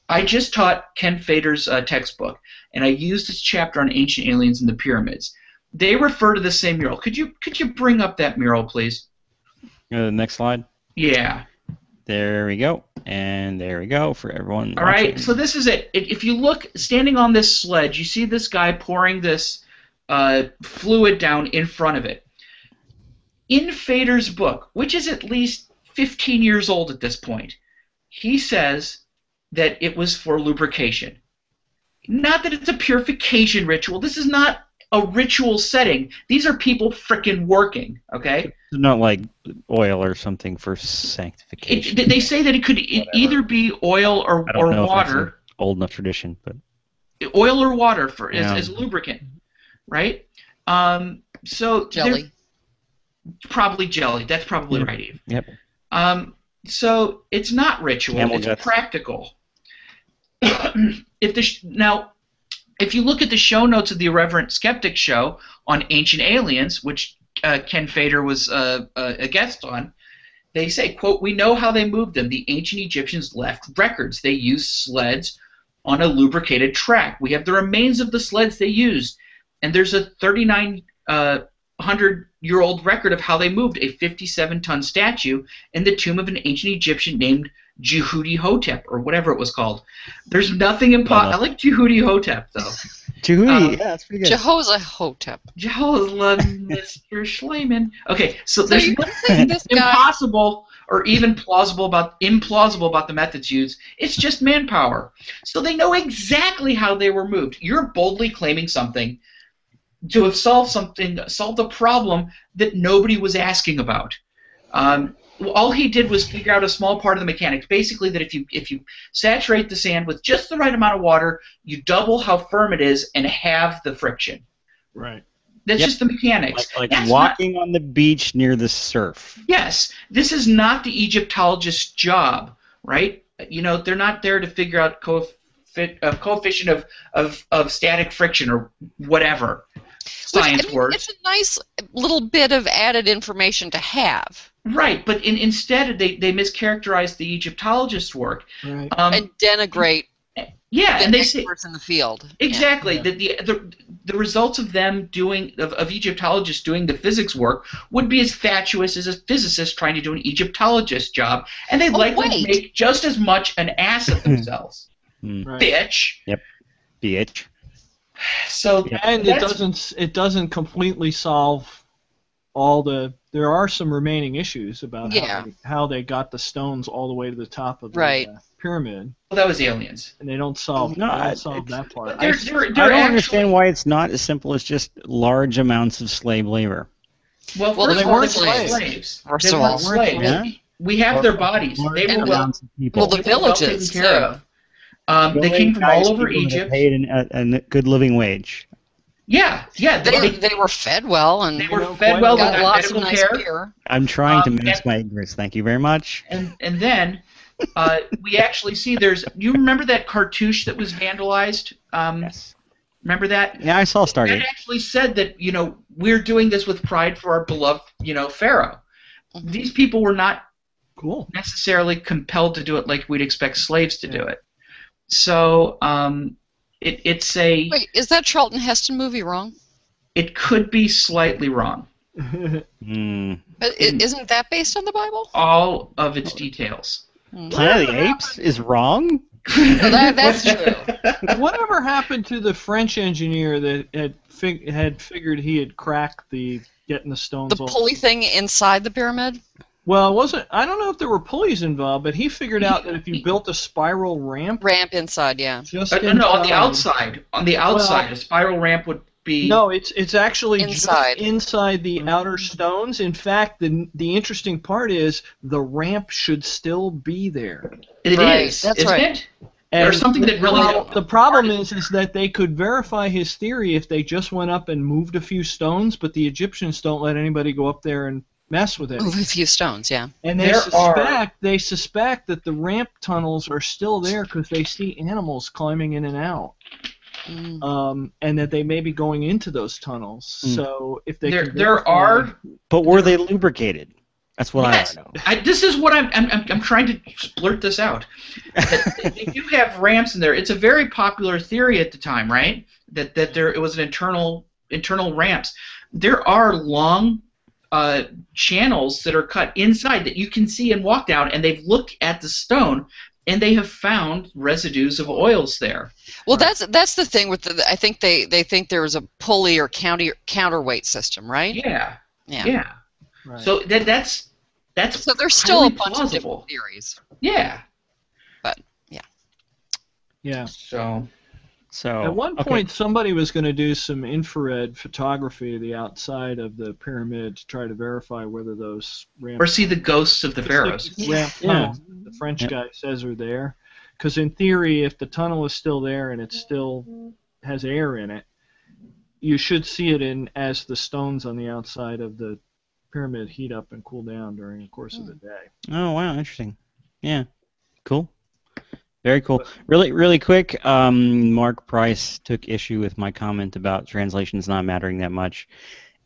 I just taught Ken Fader's textbook, and I used this chapter on ancient aliens and the pyramids. They refer to the same mural. Could you bring up that mural, please? Next slide. Yeah. There we go. And there we go for everyone. All right, so this is it. If you look, standing on this sledge, you see this guy pouring this fluid down in front of it. In Fader's book, which is at least 15 years old at this point, he says that it was for lubrication. Not that it's a purification ritual. This is not a ritual setting. These are people frickin' working, okay? Not like oil or something for sanctification. They say that it could either be oil or water. Old enough tradition, but oil or water as lubricant, right? So jelly. Probably jelly. That's probably right, Eve. Yep. So it's not ritual. It's practical. Now, if you look at the show notes of the Irreverent Skeptics show on ancient aliens, which Ken Fader was a guest on, they say, quote, we know how they moved them. The ancient Egyptians left records. They used sleds on a lubricated track. We have the remains of the sleds they used. And there's a 3,900-year-old record of how they moved a 57-ton statue in the tomb of an ancient Egyptian named Jehudi-Hotep, or whatever it was called. There's nothing impossible. I like Jehudi-Hotep, though. Jehudi, yeah, that's pretty good. Jehoshaphat. Mr. Schleiman. Okay, so there's nothing impossible or even implausible about the methods used. It's just manpower. So they know exactly how they were moved. You're boldly claiming something to have solved a problem that nobody was asking about. all he did was figure out a small part of the mechanics. Basically, that if you saturate the sand with just the right amount of water, you double how firm it is and halve the friction. Right. That's just the mechanics. Like walking on the beach near the surf. Yes. This is not the Egyptologist's job, right? You know, they're not there to figure out coefficient of static friction or whatever science words. It's a nice little bit of added information to have. Right, but instead they mischaracterize the Egyptologist's work. Right. And denigrate and they say experts in the field. Exactly. Yeah. The results of them doing of Egyptologists doing the physics work would be as fatuous as a physicist trying to do an Egyptologist job, and they likely make just as much an ass of themselves. Right. Bitch. Yep. Bitch. So and it doesn't completely solve all the. There are some remaining issues about how they got the stones all the way to the top of the pyramid. Well, that was aliens. And they don't solve that part. I don't understand why it's not as simple as just large amounts of slave labor. Well, they weren't slaves. First of all, slaves. Yeah? We have their bodies. They were the villages taken care of. They came from all over Egypt. Paid a good living wage. Yeah. They were fed well, and they were fed well. Got they got lots medical of nice care. beer. I'm trying to mask my ignorance. Thank you very much. And then we actually see you remember that cartouche that was vandalized? Yes. Remember that? Yeah, I saw Stargate. It actually said that we're doing this with pride for our beloved Pharaoh. These people were not necessarily compelled to do it like we'd expect slaves to do it. So it's a. Wait, is that Charlton Heston movie wrong? It could be slightly wrong. But isn't that based on the Bible? All of its details. Planet of the Apes is wrong? That's true. Whatever happened to the French engineer that had figured he had cracked getting the stones the pulley thing inside the pyramid? Well, it wasn't. I don't know if there were pulleys involved, but he figured out that if you built a spiral ramp inside, no, on the outside. On the outside, a spiral ramp would be. No, it's actually inside. Just inside the outer stones. In fact, the interesting part is the ramp should still be there. It is. That's isn't right. It? There's something that really. The problem is that they could verify his theory if they just went up and moved a few stones, but the Egyptians don't let anybody go up there and mess with it. Move a few stones, yeah. And they suspect that the ramp tunnels are still there because they see animals climbing in and out, and that they may be going into those tunnels. So if they but were they lubricated? That's what I want to know. This is what I'm trying to blurt this out. They do have ramps in there. It's a very popular theory at the time, right? That it was an internal ramps. There are long channels that are cut inside that you can see and walk down, and they've looked at the stone and they have found residues of oils there. Well, that's the thing with I think they think there was a pulley or counterweight system, right? Yeah. Right. So that's so there's still a bunch plausible. of different theories. Yeah. But yeah. So at one point, somebody was going to do some infrared photography of the outside of the pyramid to try to verify whether those ramps... Or see the ghosts of the pharaohs. The French guy says are there. Because in theory, if the tunnel is still there and it still has air in it, you should see it as the stones on the outside of the pyramid heat up and cool down during the course of the day. Oh, wow, interesting. Yeah, cool. Very cool. Really quick, Mark Price took issue with my comment about translations not mattering that much.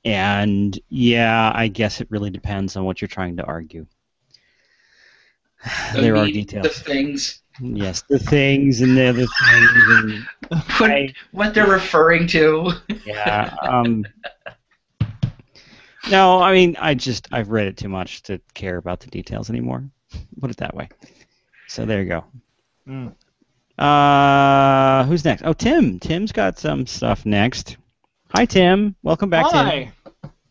And, yeah, I guess it really depends on what you're trying to argue. There are details. The things. Yes, the things and the other things. And what they're referring to. Yeah. No, I mean, I've read it too much to care about the details anymore. Put it that way. So there you go. Who's next? Oh, Tim. Tim's got some stuff next. Hi, Tim. Welcome back, Tim. Hi.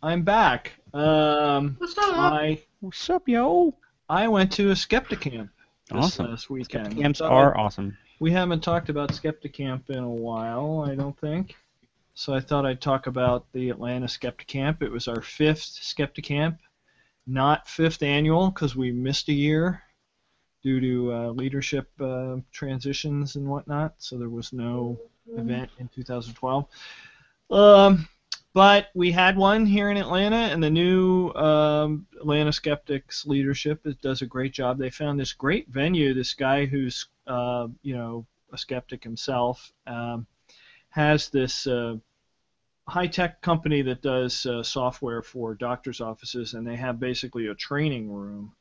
I'm back. What's up? What's up, yo? I went to a Skepticamp this weekend. Skepticamps are awesome. We haven't talked about Skepticamp in a while, I don't think. So I thought I'd talk about the Atlanta Skepticamp. It was our 5th Skepticamp, not 5th annual because we missed a year due to leadership transitions and whatnot, so there was no event in 2012. But we had one here in Atlanta, and the new Atlanta Skeptics leadership does a great job. They found this great venue. This guy who's a skeptic himself has this high-tech company that does software for doctors' offices, and they have basically a training room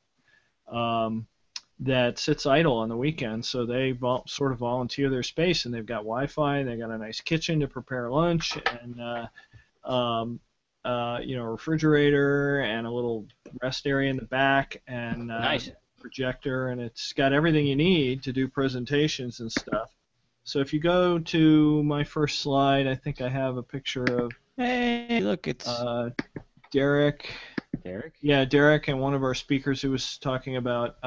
that sits idle on the weekends. So they sort of volunteer their space, and they've got Wi-Fi, they've got a nice kitchen to prepare lunch, and a refrigerator and a little rest area in the back, and nice projector, and it's got everything you need to do presentations and stuff. So if you go to my first slide, I think I have a picture of hey, look, it's Derek. Derek? Yeah, Derek, and one of our speakers who was talking about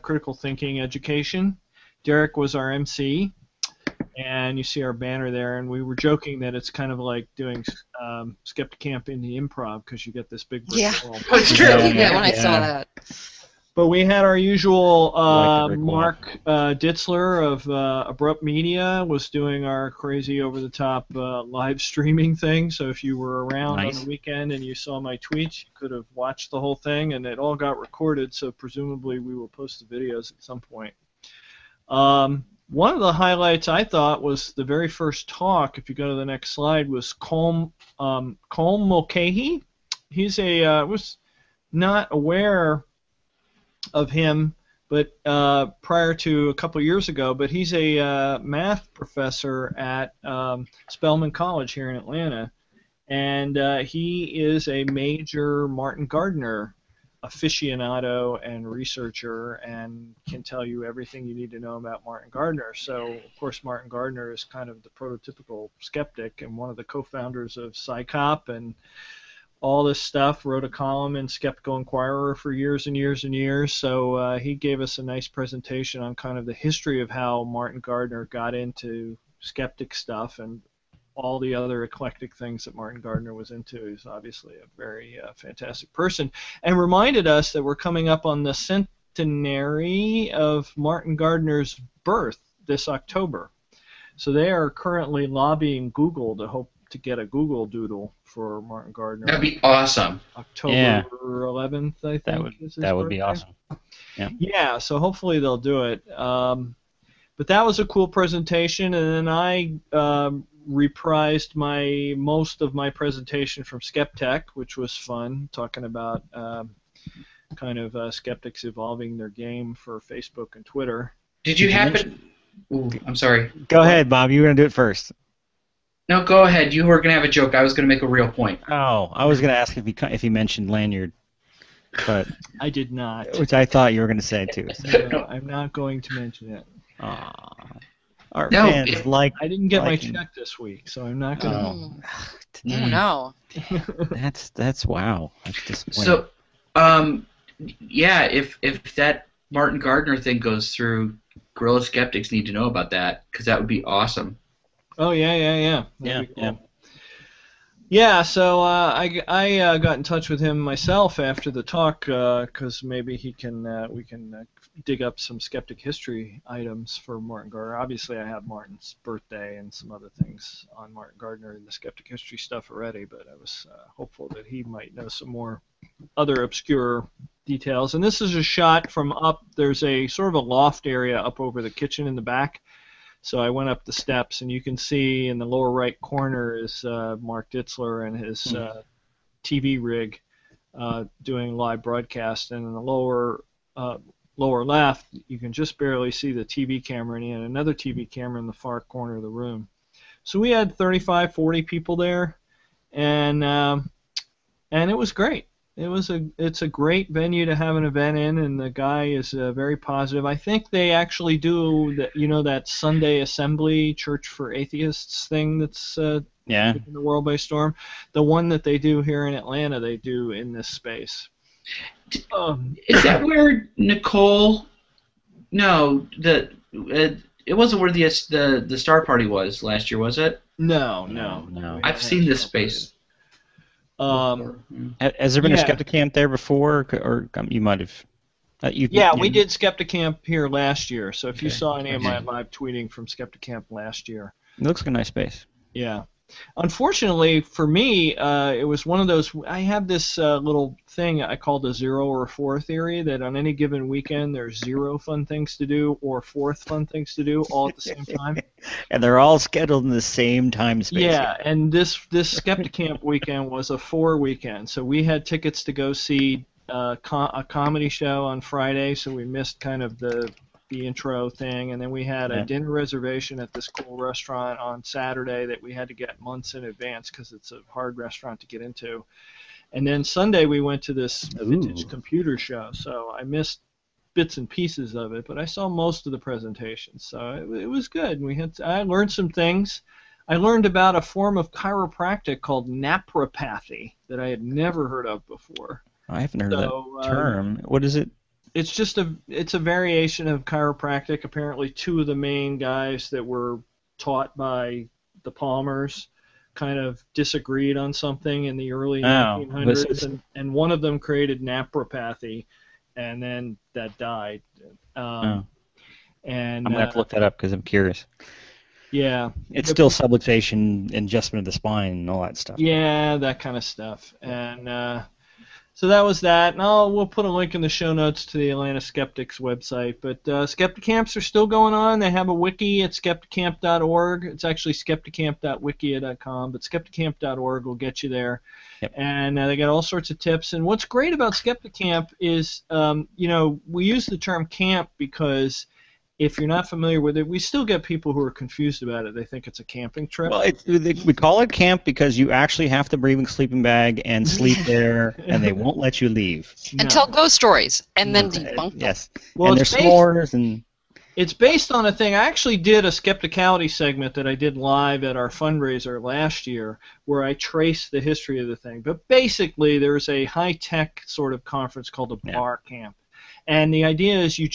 critical thinking education. Derek was our MC, and you see our banner there, and we were joking that it's kind of like doing Skepticamp in the improv because you get this big brick wall. It's true. Yeah, when I saw that. But we had our usual Mark Ditzler of Abrupt Media was doing our crazy over-the-top live streaming thing. So if you were around on the weekend and you saw my tweets, you could have watched the whole thing, and it all got recorded. So presumably we will post the videos at some point. One of the highlights I thought was the very first talk. If you go to the next slide, was Colm Mulcahy. He's was not aware of him, but prior to a couple years ago, but he's a math professor at Spelman College here in Atlanta, and he is a major Martin Gardner aficionado and researcher and can tell you everything you need to know about Martin Gardner. So, of course, Martin Gardner is kind of the prototypical skeptic and one of the co-founders of PsyCop and all this stuff, wrote a column in Skeptical Inquirer for years and years and years. So he gave us a nice presentation on kind of the history of how Martin Gardner got into skeptic stuff and all the other eclectic things that Martin Gardner was into. He's obviously a very fantastic person, and reminded us that we're coming up on the centenary of Martin Gardner's birth this October. So they are currently lobbying Google to get a Google Doodle for Martin Gardner. That'd be awesome. October 11th, I think. That would be awesome. Yeah. Yeah, so hopefully they'll do it. But that was a cool presentation, and then I reprised most of my presentation from SkepTech, which was fun, talking about kind of skeptics evolving their game for Facebook and Twitter. Did you happen? Ooh, I'm sorry. Go ahead, Bob. You were going to do it first. No, go ahead. You were going to have a joke. I was going to make a real point. Oh, I was going to ask if he mentioned Lanyard, but I did not. Which I thought you were going to say too. So. No, I'm not going to mention it. Our fans I didn't get my check this week, so I'm not going to. Oh no. That's wow. That's disappointing. So, yeah, if that Martin Gardner thing goes through, Guerrilla Skeptics need to know about that because that would be awesome. Oh yeah. Yeah, so I got in touch with him myself after the talk because maybe we can dig up some skeptic history items for Martin Gardner. Obviously, I have Martin's birthday and some other things on Martin Gardner in the skeptic history stuff already, but I was hopeful that he might know some more other obscure details. And this is a shot from up. There's a sort of a loft area up over the kitchen in the back. So I went up the steps, and you can see in the lower right corner is Mark Ditzler and his TV rig doing live broadcast. And in the lower left, you can just barely see the TV camera, and he had another TV camera in the far corner of the room. So we had 35, 40 people there, and it was great. It's a great venue to have an event in, and the guy is very positive. I think they actually do that Sunday Assembly Church for Atheists thing that's taking the world by storm. The one that they do here in Atlanta, they do in this space. Is that where Nicole? No, it wasn't where the Star Party was last year, was it? No. I've seen this space. Has there been a Skepticamp there before, or you might have? We did Skepticamp here last year. So if you saw any of my live tweeting from Skepticamp last year, it looks like a nice space. Yeah. Unfortunately for me, it was one of those. I have this little thing I call the 0 or 4 theory, that on any given weekend there's 0 fun things to do or 4 fun things to do all at the same time. And they're all scheduled in the same time space. Yeah, and this Skepticamp weekend was a 4 weekend, so we had tickets to go see a comedy show on Friday, so we missed kind of the intro thing, and then we had a dinner reservation at this cool restaurant on Saturday that we had to get months in advance because it's a hard restaurant to get into. And then Sunday we went to this vintage computer show, so I missed bits and pieces of it, but I saw most of the presentations, so it was good. I learned some things. I learned about a form of chiropractic called naprapathy that I had never heard of before. I haven't heard of that term. What is it? It's a variation of chiropractic. Apparently, 2 of the main guys that were taught by the Palmers kind of disagreed on something in the early 1900s, and one of them created naprapathy, and then that died. And I'm gonna have to look that up because I'm curious. Yeah, it's still subluxation, adjustment of the spine, and all that stuff. Yeah, that kind of stuff, and. So that was that, and we'll put a link in the show notes to the Atlanta Skeptics website. But Skepticamps are still going on. They have a wiki at skepticamp.org. It's actually skepticamp.wikia.com, but skepticamp.org will get you there. Yep. And they got all sorts of tips. And what's great about Skepticamp is, we use the term camp because if you're not familiar with it, we still get people who are confused about it. They think it's a camping trip. Well, we call it camp because you actually have to bring a sleeping bag and sleep there, and they won't let you leave. And tell ghost stories, and then debunk them. Yes. Well, and there's s'mores and... It's based on a thing. I actually did a Skepticality segment that I did live at our fundraiser last year where I traced the history of the thing. But basically, there's a high-tech sort of conference called a bar camp. And the idea is you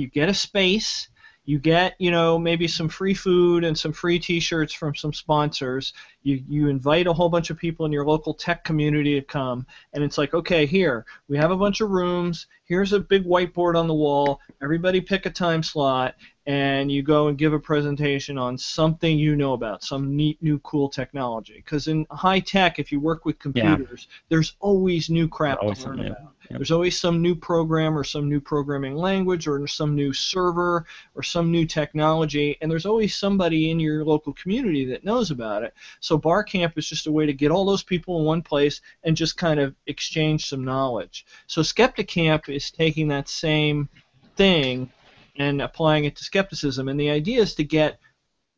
get a space... You get, maybe some free food and some free T-shirts from some sponsors. You invite a whole bunch of people in your local tech community to come, and it's like, okay, here, we have a bunch of rooms. Here's a big whiteboard on the wall. Everybody pick a time slot, and you go and give a presentation on something you know about, some neat, new, cool technology. Because in high tech, if you work with computers, there's always new crap to learn about. Yep. There's always some new program or some new programming language or some new server or some new technology, and there's always somebody in your local community that knows about it. So Bar Camp is just a way to get all those people in one place and just kind of exchange some knowledge. So Skepticamp is taking that same thing and applying it to skepticism, and the idea is to get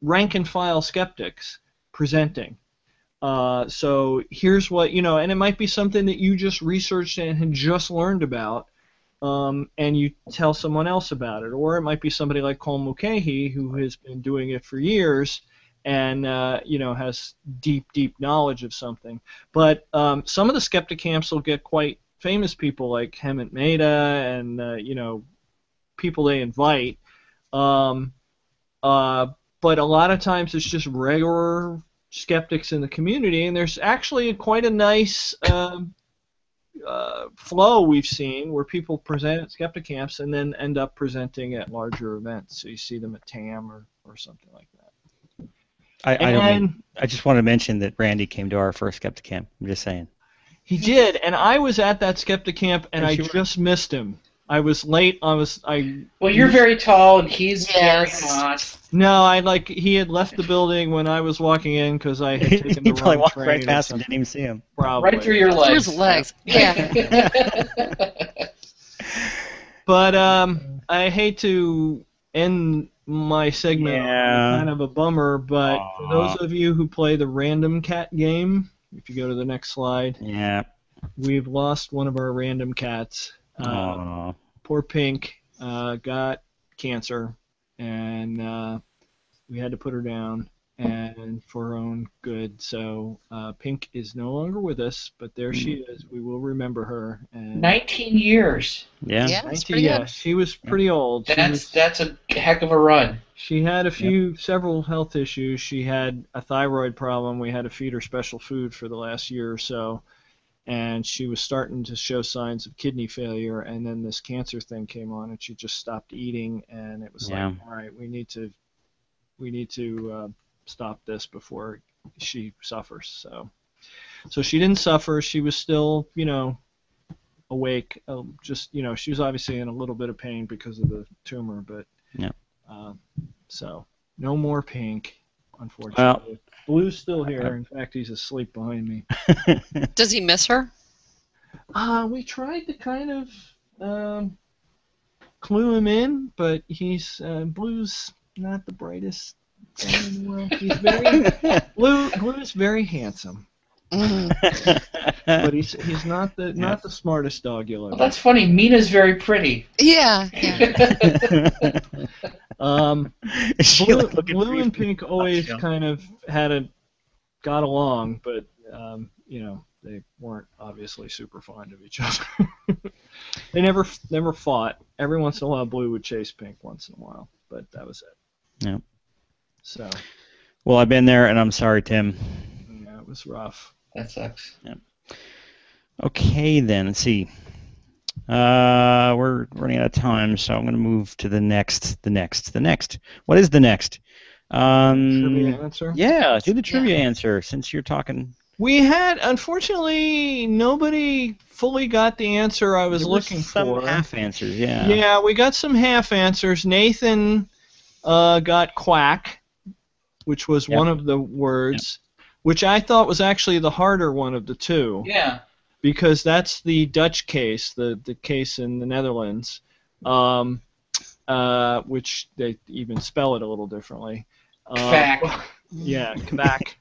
rank-and-file skeptics presenting. So here's what, and it might be something that you just researched and had just learned about, and you tell someone else about it. Or it might be somebody like Cole Mulcahy, who has been doing it for years and, has deep, deep knowledge of something. But some of the Skepticamps will get quite famous people like Hemant Mehta and, people they invite. But a lot of times it's just regular skeptics in the community, and there's actually quite a nice flow we've seen where people present at Skepticamps and then end up presenting at larger events. So you see them at TAM or something like that. I just want to mention that Randy came to our first Skepticamp. I'm just saying. He did, and I was at that Skepticamp, and I just missed him. I was late. Well, you're very tall, and he's very hot. No, he had left the building when I was walking in because I had taken the wrong train. He probably walked right past him, didn't even see him. Probably. Right through your legs. Through his legs. Yeah. But I hate to end my segment on kind of a bummer, but for those of you who play the Random Cat game, if you go to the next slide, we've lost one of our random cats. Poor Pink got cancer, and we had to put her down, and for her own good. So Pink is no longer with us, but there she is. We will remember her. And 19 years. Yeah. That's pretty good. She was pretty old. That's a heck of a run. She had several health issues. She had a thyroid problem. We had to feed her special food for the last year or so. and she was starting to show signs of kidney failure, and then this cancer thing came on, and she just stopped eating, and it was like, all right, we need to stop this before she suffers. So she didn't suffer. She was still, awake. She was obviously in a little bit of pain because of the tumor, but so no more Pink, unfortunately. Well, Blue's still here. In fact, he's asleep behind me. Does he miss her? We tried to kind of clue him in, but he's Blue's not the brightest guy in the world. He's Blue is very handsome. But he's not the smartest dog you'll ever. Well, that's funny. Mina's very pretty. Yeah. Blue and Pink always kind of got along, but they weren't obviously super fond of each other. They never fought. Every once in a while, Blue would chase Pink once in a while, but that was it. Yeah. So. Well, I've been there, and I'm sorry, Tim. Yeah, it was rough. That sucks. Yeah. Okay, then. Let's see. We're running out of time, so I'm going to move to the next. What is the next? Trivia answer? Yeah, do the trivia answer, since you're talking. We had, unfortunately, nobody fully got the answer I was looking for. Some half answers, yeah. Yeah, we got some half answers. Nathan got quack, which was one of the words. Which I thought was actually the harder one of the two. Yeah. Because that's the Dutch case, the case in the Netherlands, which they even spell it a little differently. Kvack. Yeah, kvack.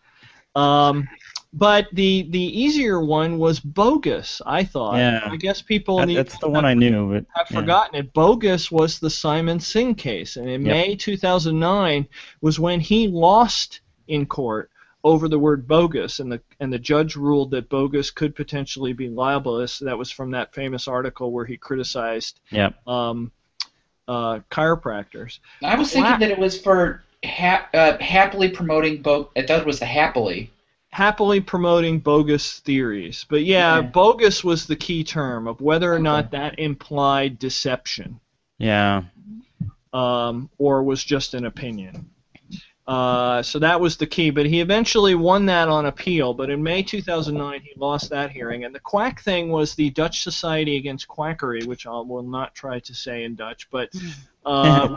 But the easier one was bogus, I thought. Yeah. I guess people that's the one I knew. But have forgotten it. Bogus was the Simon Singh case, and in May 2009 was when he lost in court over the word bogus, and the judge ruled that bogus could potentially be libelous. That was from that famous article where he criticized chiropractors. I was thinking that it was for happily promoting I thought it was the happily promoting bogus theories. But bogus was the key term of whether or not that implied deception. Yeah. Or was just an opinion. So that was the key, but he eventually won that on appeal. But in May 2009, he lost that hearing. And the quack thing was the Dutch Society Against Quackery, which I will not try to say in Dutch, but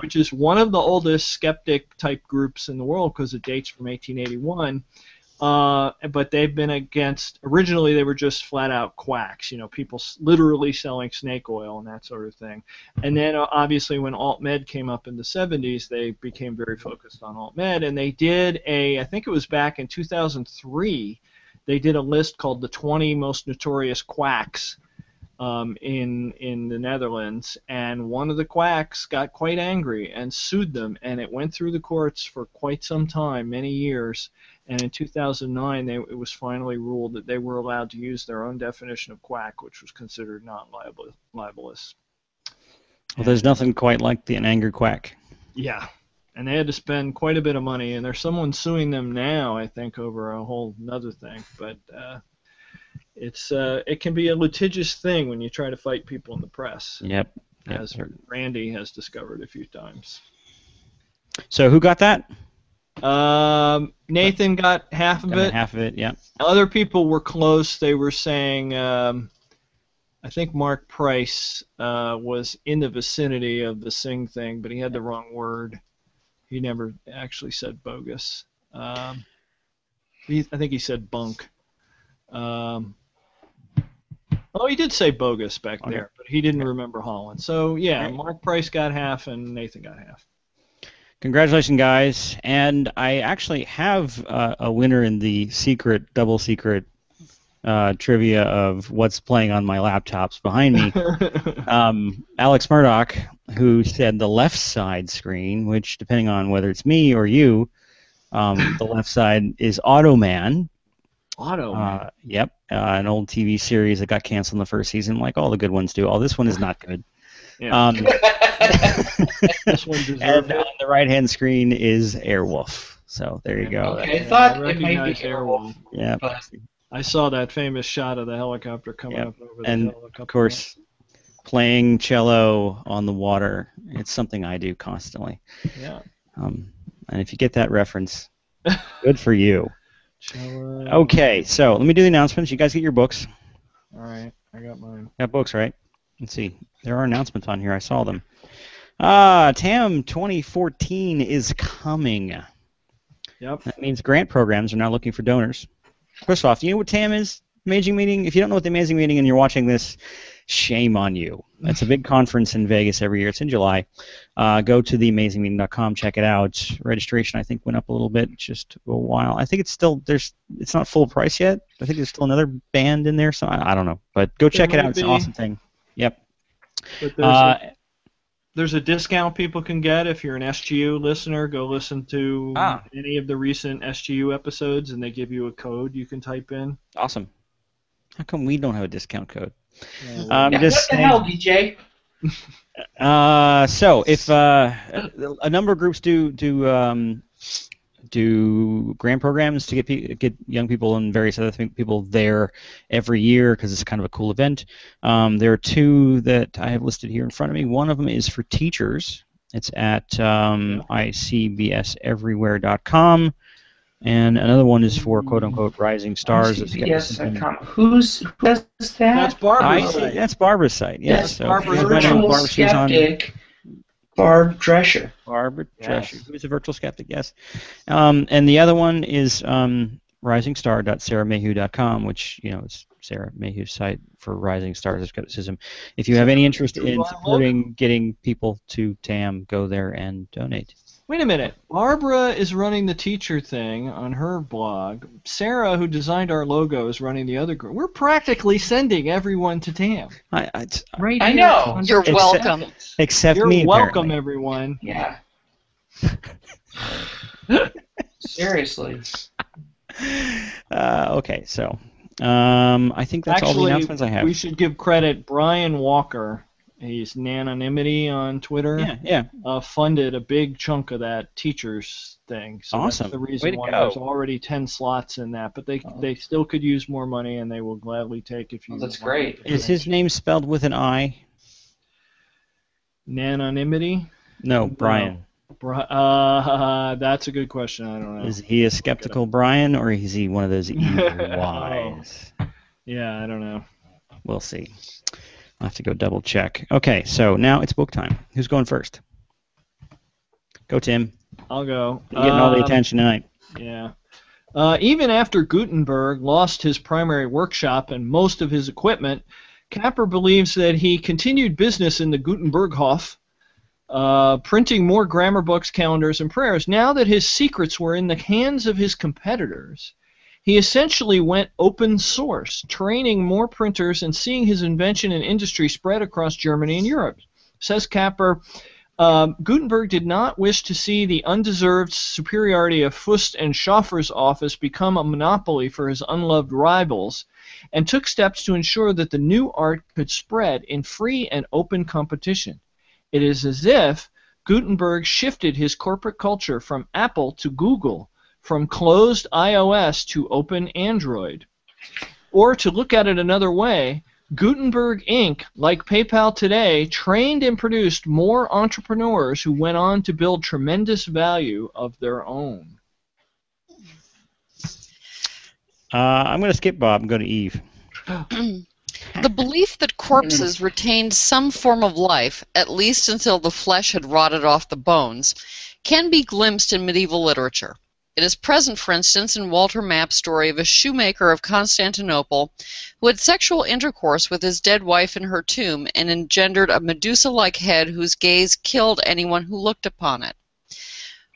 which is one of the oldest skeptic-type groups in the world because it dates from 1881. But they've been against. Originally, they were just flat-out quacks. People literally selling snake oil and that sort of thing. And then, obviously, when alt-med came up in the 70s, they became very focused on alt-med. And they did I think it was back in 2003, they did a list called the 20 most notorious quacks in the Netherlands. And one of the quacks got quite angry and sued them. And it went through the courts for quite some time, many years. And in 2009, it was finally ruled that they were allowed to use their own definition of quack, which was considered non-libelous. Well, there's nothing quite like an angry quack. Yeah, and they had to spend quite a bit of money, and there's someone suing them now, I think, over a whole other thing. But it can be a litigious thing when you try to fight people in the press. Yep. As Randy has discovered a few times. So who got that? Nathan got half of it. Half of it, yeah. Other people were close. They were saying, I think Mark Price was in the vicinity of the Singh thing, but he had the wrong word. He never actually said bogus. I think he said bunk. He did say bogus back there, but he didn't remember Holland. So, Mark Price got half and Nathan got half. Congratulations, guys. And I actually have a winner in the double secret trivia of what's playing on my laptops behind me. Alex Murdoch, who said the left side screen, which, depending on whether it's me or you, the left side is Automan. Automan? Yep. An old TV series that got canceled in the first season, like all the good ones do. This one is not good. Yeah. This one deserved and it. on the right-hand screen is Airwolf. So there you go. Okay, I thought it might be Airwolf. Yeah. I saw that famous shot of the helicopter coming up over the hill. And, of course, playing cello on the water. It's something I do constantly. Yeah. And if you get that reference, good for you. Cello. Okay, so let me do the announcements. You guys get your books. All right, I got mine. Got books, right? Let's see. There are announcements on here. I saw them. TAM 2014 is coming. Yep. That means grant programs are now looking for donors. First off, do you know what TAM is? Amazing Meeting? If you don't know what the Amazing Meeting and you're watching this, shame on you. It's a big conference in Vegas every year. It's in July. Go to theamazingmeeting.com, check it out. Registration, I think, went up a little bit just a while. I think it's still, it's not full price yet. I think there's still another band in there, so I don't know. But go check it out. It's an awesome thing. Yep. But there's a discount people can get if you're an SGU listener. Go listen to any of the recent SGU episodes, and they give you a code you can type in. Awesome. How come we don't have a discount code? What the hell, DJ? So if a number of groups do grant programs to get young people and various other people there every year because it's kind of a cool event. There are two that I have listed here in front of me. One of them is for teachers. It's at icbseverywhere.com. And another one is for quote-unquote rising stars. ICBS.com. Who does that? That's Barbara's site. That's Barbara's site, yes. So virtual skeptic, Barb Drescher. Barbara Drescher, who's a virtual skeptic, yes. And the other one is risingstar.sarahmayhew.com, which, is Sarah Mayhew's site for Rising Stars of Skepticism. If you have any interest in supporting getting people to TAM, go there and donate. Wait a minute. Barbara is running the teacher thing on her blog. Sarah, who designed our logo, is running the other group. We're practically sending everyone to TAM. I know. You're welcome. Except You're me, welcome, apparently. everyone. Yeah. Seriously. Okay, so I think that's all the announcements I have. We should give credit. Brian Walker, he's Nanonymity on Twitter. Funded a big chunk of that teachers thing. So awesome. That's the reason why there's already 10 slots in that. But they still could use more money, and they will gladly take if you. That's great. Is his name spelled with an I? Nanonymity? No, Brian. That's a good question. I don't know. Is he a skeptical Brian, or is he one of those evil wise? Yeah, I don't know. We'll see. I'll have to go double check. Okay, so now it's book time. Who's going first? Go, Tim. I'll go. You're getting all the attention tonight. Yeah. Even after Gutenberg lost his primary workshop and most of his equipment, Capper believes that he continued business in the Gutenberghof, printing more grammar books, calendars, and prayers. Now that his secrets were in the hands of his competitors, he essentially went open source, training more printers and seeing his invention and industry spread across Germany and Europe. Says Capper, Gutenberg did not wish to see the undeserved superiority of Fust and Schoffer's office become a monopoly for his unloved rivals, and took steps to ensure that the new art could spread in free and open competition. It is as if Gutenberg shifted his corporate culture from Apple to Google, from closed iOS to open Android. Or to look at it another way, Gutenberg Inc., like PayPal today, trained and produced more entrepreneurs who went on to build tremendous value of their own. I'm going to skip Bob and go to Eve. The belief that corpses retained some form of life, at least until the flesh had rotted off the bones, can be glimpsed in medieval literature. It is present, for instance, in Walter Mapp's story of a shoemaker of Constantinople who had sexual intercourse with his dead wife in her tomb and engendered a Medusa-like head whose gaze killed anyone who looked upon it.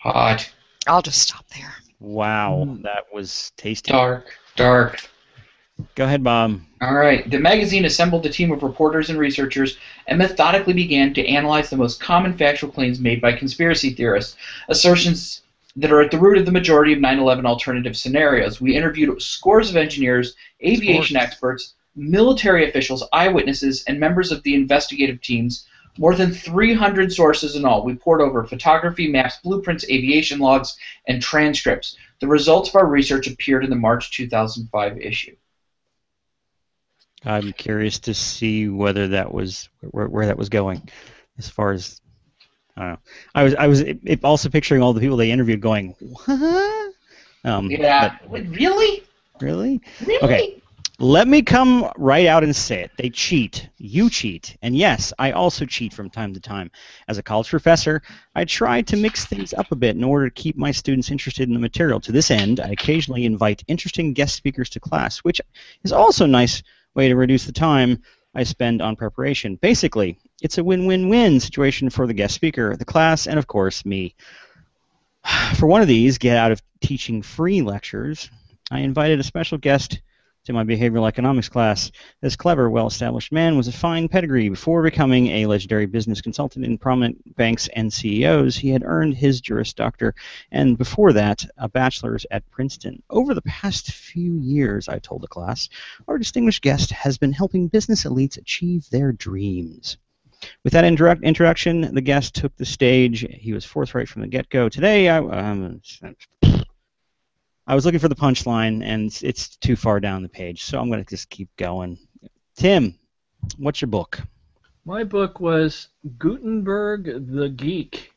Hot. I'll just stop there. Wow, that was tasty. Dark. Go ahead, Bob. All right. The magazine assembled a team of reporters and researchers and methodically began to analyze the most common factual claims made by conspiracy theorists, assertions that are at the root of the majority of 9/11 alternative scenarios. We interviewed scores of engineers, aviation experts, military officials, eyewitnesses, and members of the investigative teams More than 300 sources in all. We poured over photography, maps, blueprints, aviation logs, and transcripts. The results of our research appeared in the March 2005 issue. I'm curious to see whether that was where that was going, as far as I don't know. I was also picturing all the people they interviewed going, what? Yeah. Really? Really? Really? Okay. Let me come right out and say it. They cheat. You cheat. And yes, I also cheat from time to time. As a college professor, I try to mix things up a bit in order to keep my students interested in the material. To this end, I occasionally invite interesting guest speakers to class, which is also a nice way to reduce the time I spend on preparation. Basically, it's a win-win-win situation for the guest speaker, the class, and of course, me. For one of these get out of teaching free lectures, I invited a special guest to my behavioral economics class. This clever, well-established man was a fine pedigree. Before becoming a legendary business consultant in prominent banks and CEOs, he had earned his Juris Doctor, and before that, a bachelor's at Princeton. Over the past few years, I told the class, our distinguished guest has been helping business elites achieve their dreams. With that introduction, the guest took the stage. He was forthright from the get-go. Today, I was looking for the punchline, and it's too far down the page, so I'm going to just keep going. Tim, what's your book? My book was Gutenberg the Geek.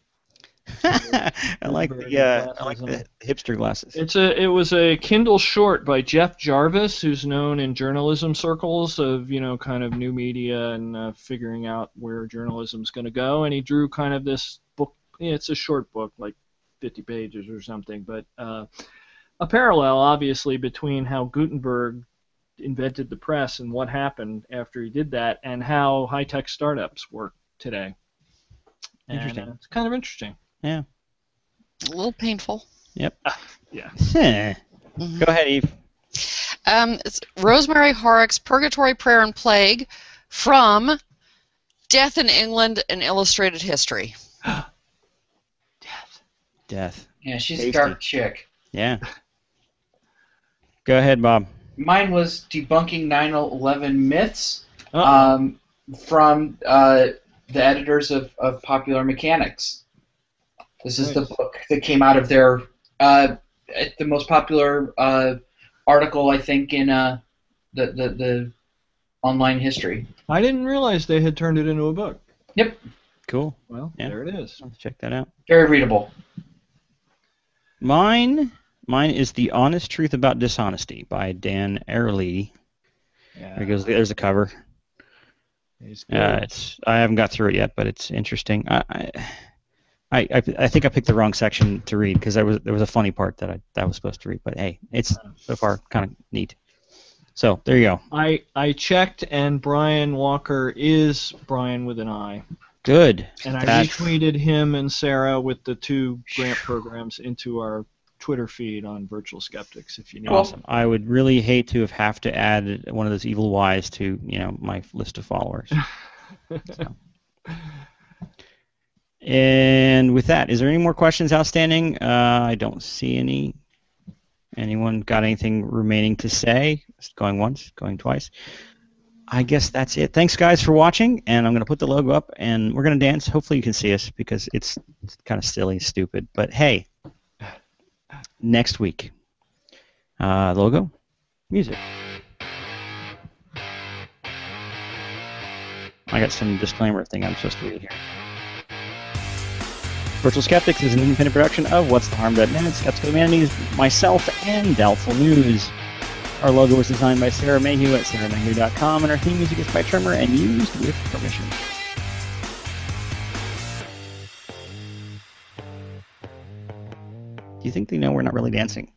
I like the hipster glasses. It was a Kindle short by Jeff Jarvis, who's known in journalism circles of kind of new media and figuring out where journalism's going to go, and he drew kind of this book. It's a short book, like 50 pages or something, but a parallel, obviously, between how Gutenberg invented the press and what happened after he did that, and how high-tech startups work today. Interesting. And, it's kind of interesting. Yeah. A little painful. Yep. Yeah. Mm-hmm. Go ahead, Eve. It's Rosemary Horrocks' Purgatory, Prayer, and Plague from Death in England, an Illustrated History. Death. Yeah, she's Tasty. a dark chick. Yeah. Go ahead, Bob. Mine was Debunking 9/11 Myths from the editors of Popular Mechanics. This is the book that came out of their the most popular article, I think, in the online history. I didn't realize they had turned it into a book. Yep. Cool. Well, yeah. There it is. Let's check that out. Very readable. Mine is The Honest Truth About Dishonesty by Dan Ariely. Yeah. There goes. There's a cover. I haven't got through it yet, but it's interesting. I think I picked the wrong section to read because there was a funny part that I was supposed to read. But hey, it's so far kind of neat. So there you go. I checked, and Brian Walker is Brian with an I. Good. And I retweeted him and Sarah with the 2 grant programs into our Twitter feed on Virtual Skeptics, if you need. Awesome. I would really hate to have to add one of those evil Ys to my list of followers. So. And with that, is there any more questions outstanding? I don't see any. Anyone got anything remaining to say? Going once, going twice. I guess that's it. Thanks, guys, for watching, and I'm going to put the logo up, and we're going to dance. Hopefully you can see us because it's kind of silly, stupid. But hey, next week, logo, music. I got some disclaimer thing I'm supposed to read here. Virtual Skeptics is an independent production of What's the Harm.net, Skeptical Humanities, myself, and Doubtful News. Our logo was designed by Sarah Mayhew at sarahmayhew.com, and our theme music is by Tremor and used with permission. Do you think they know we're not really dancing?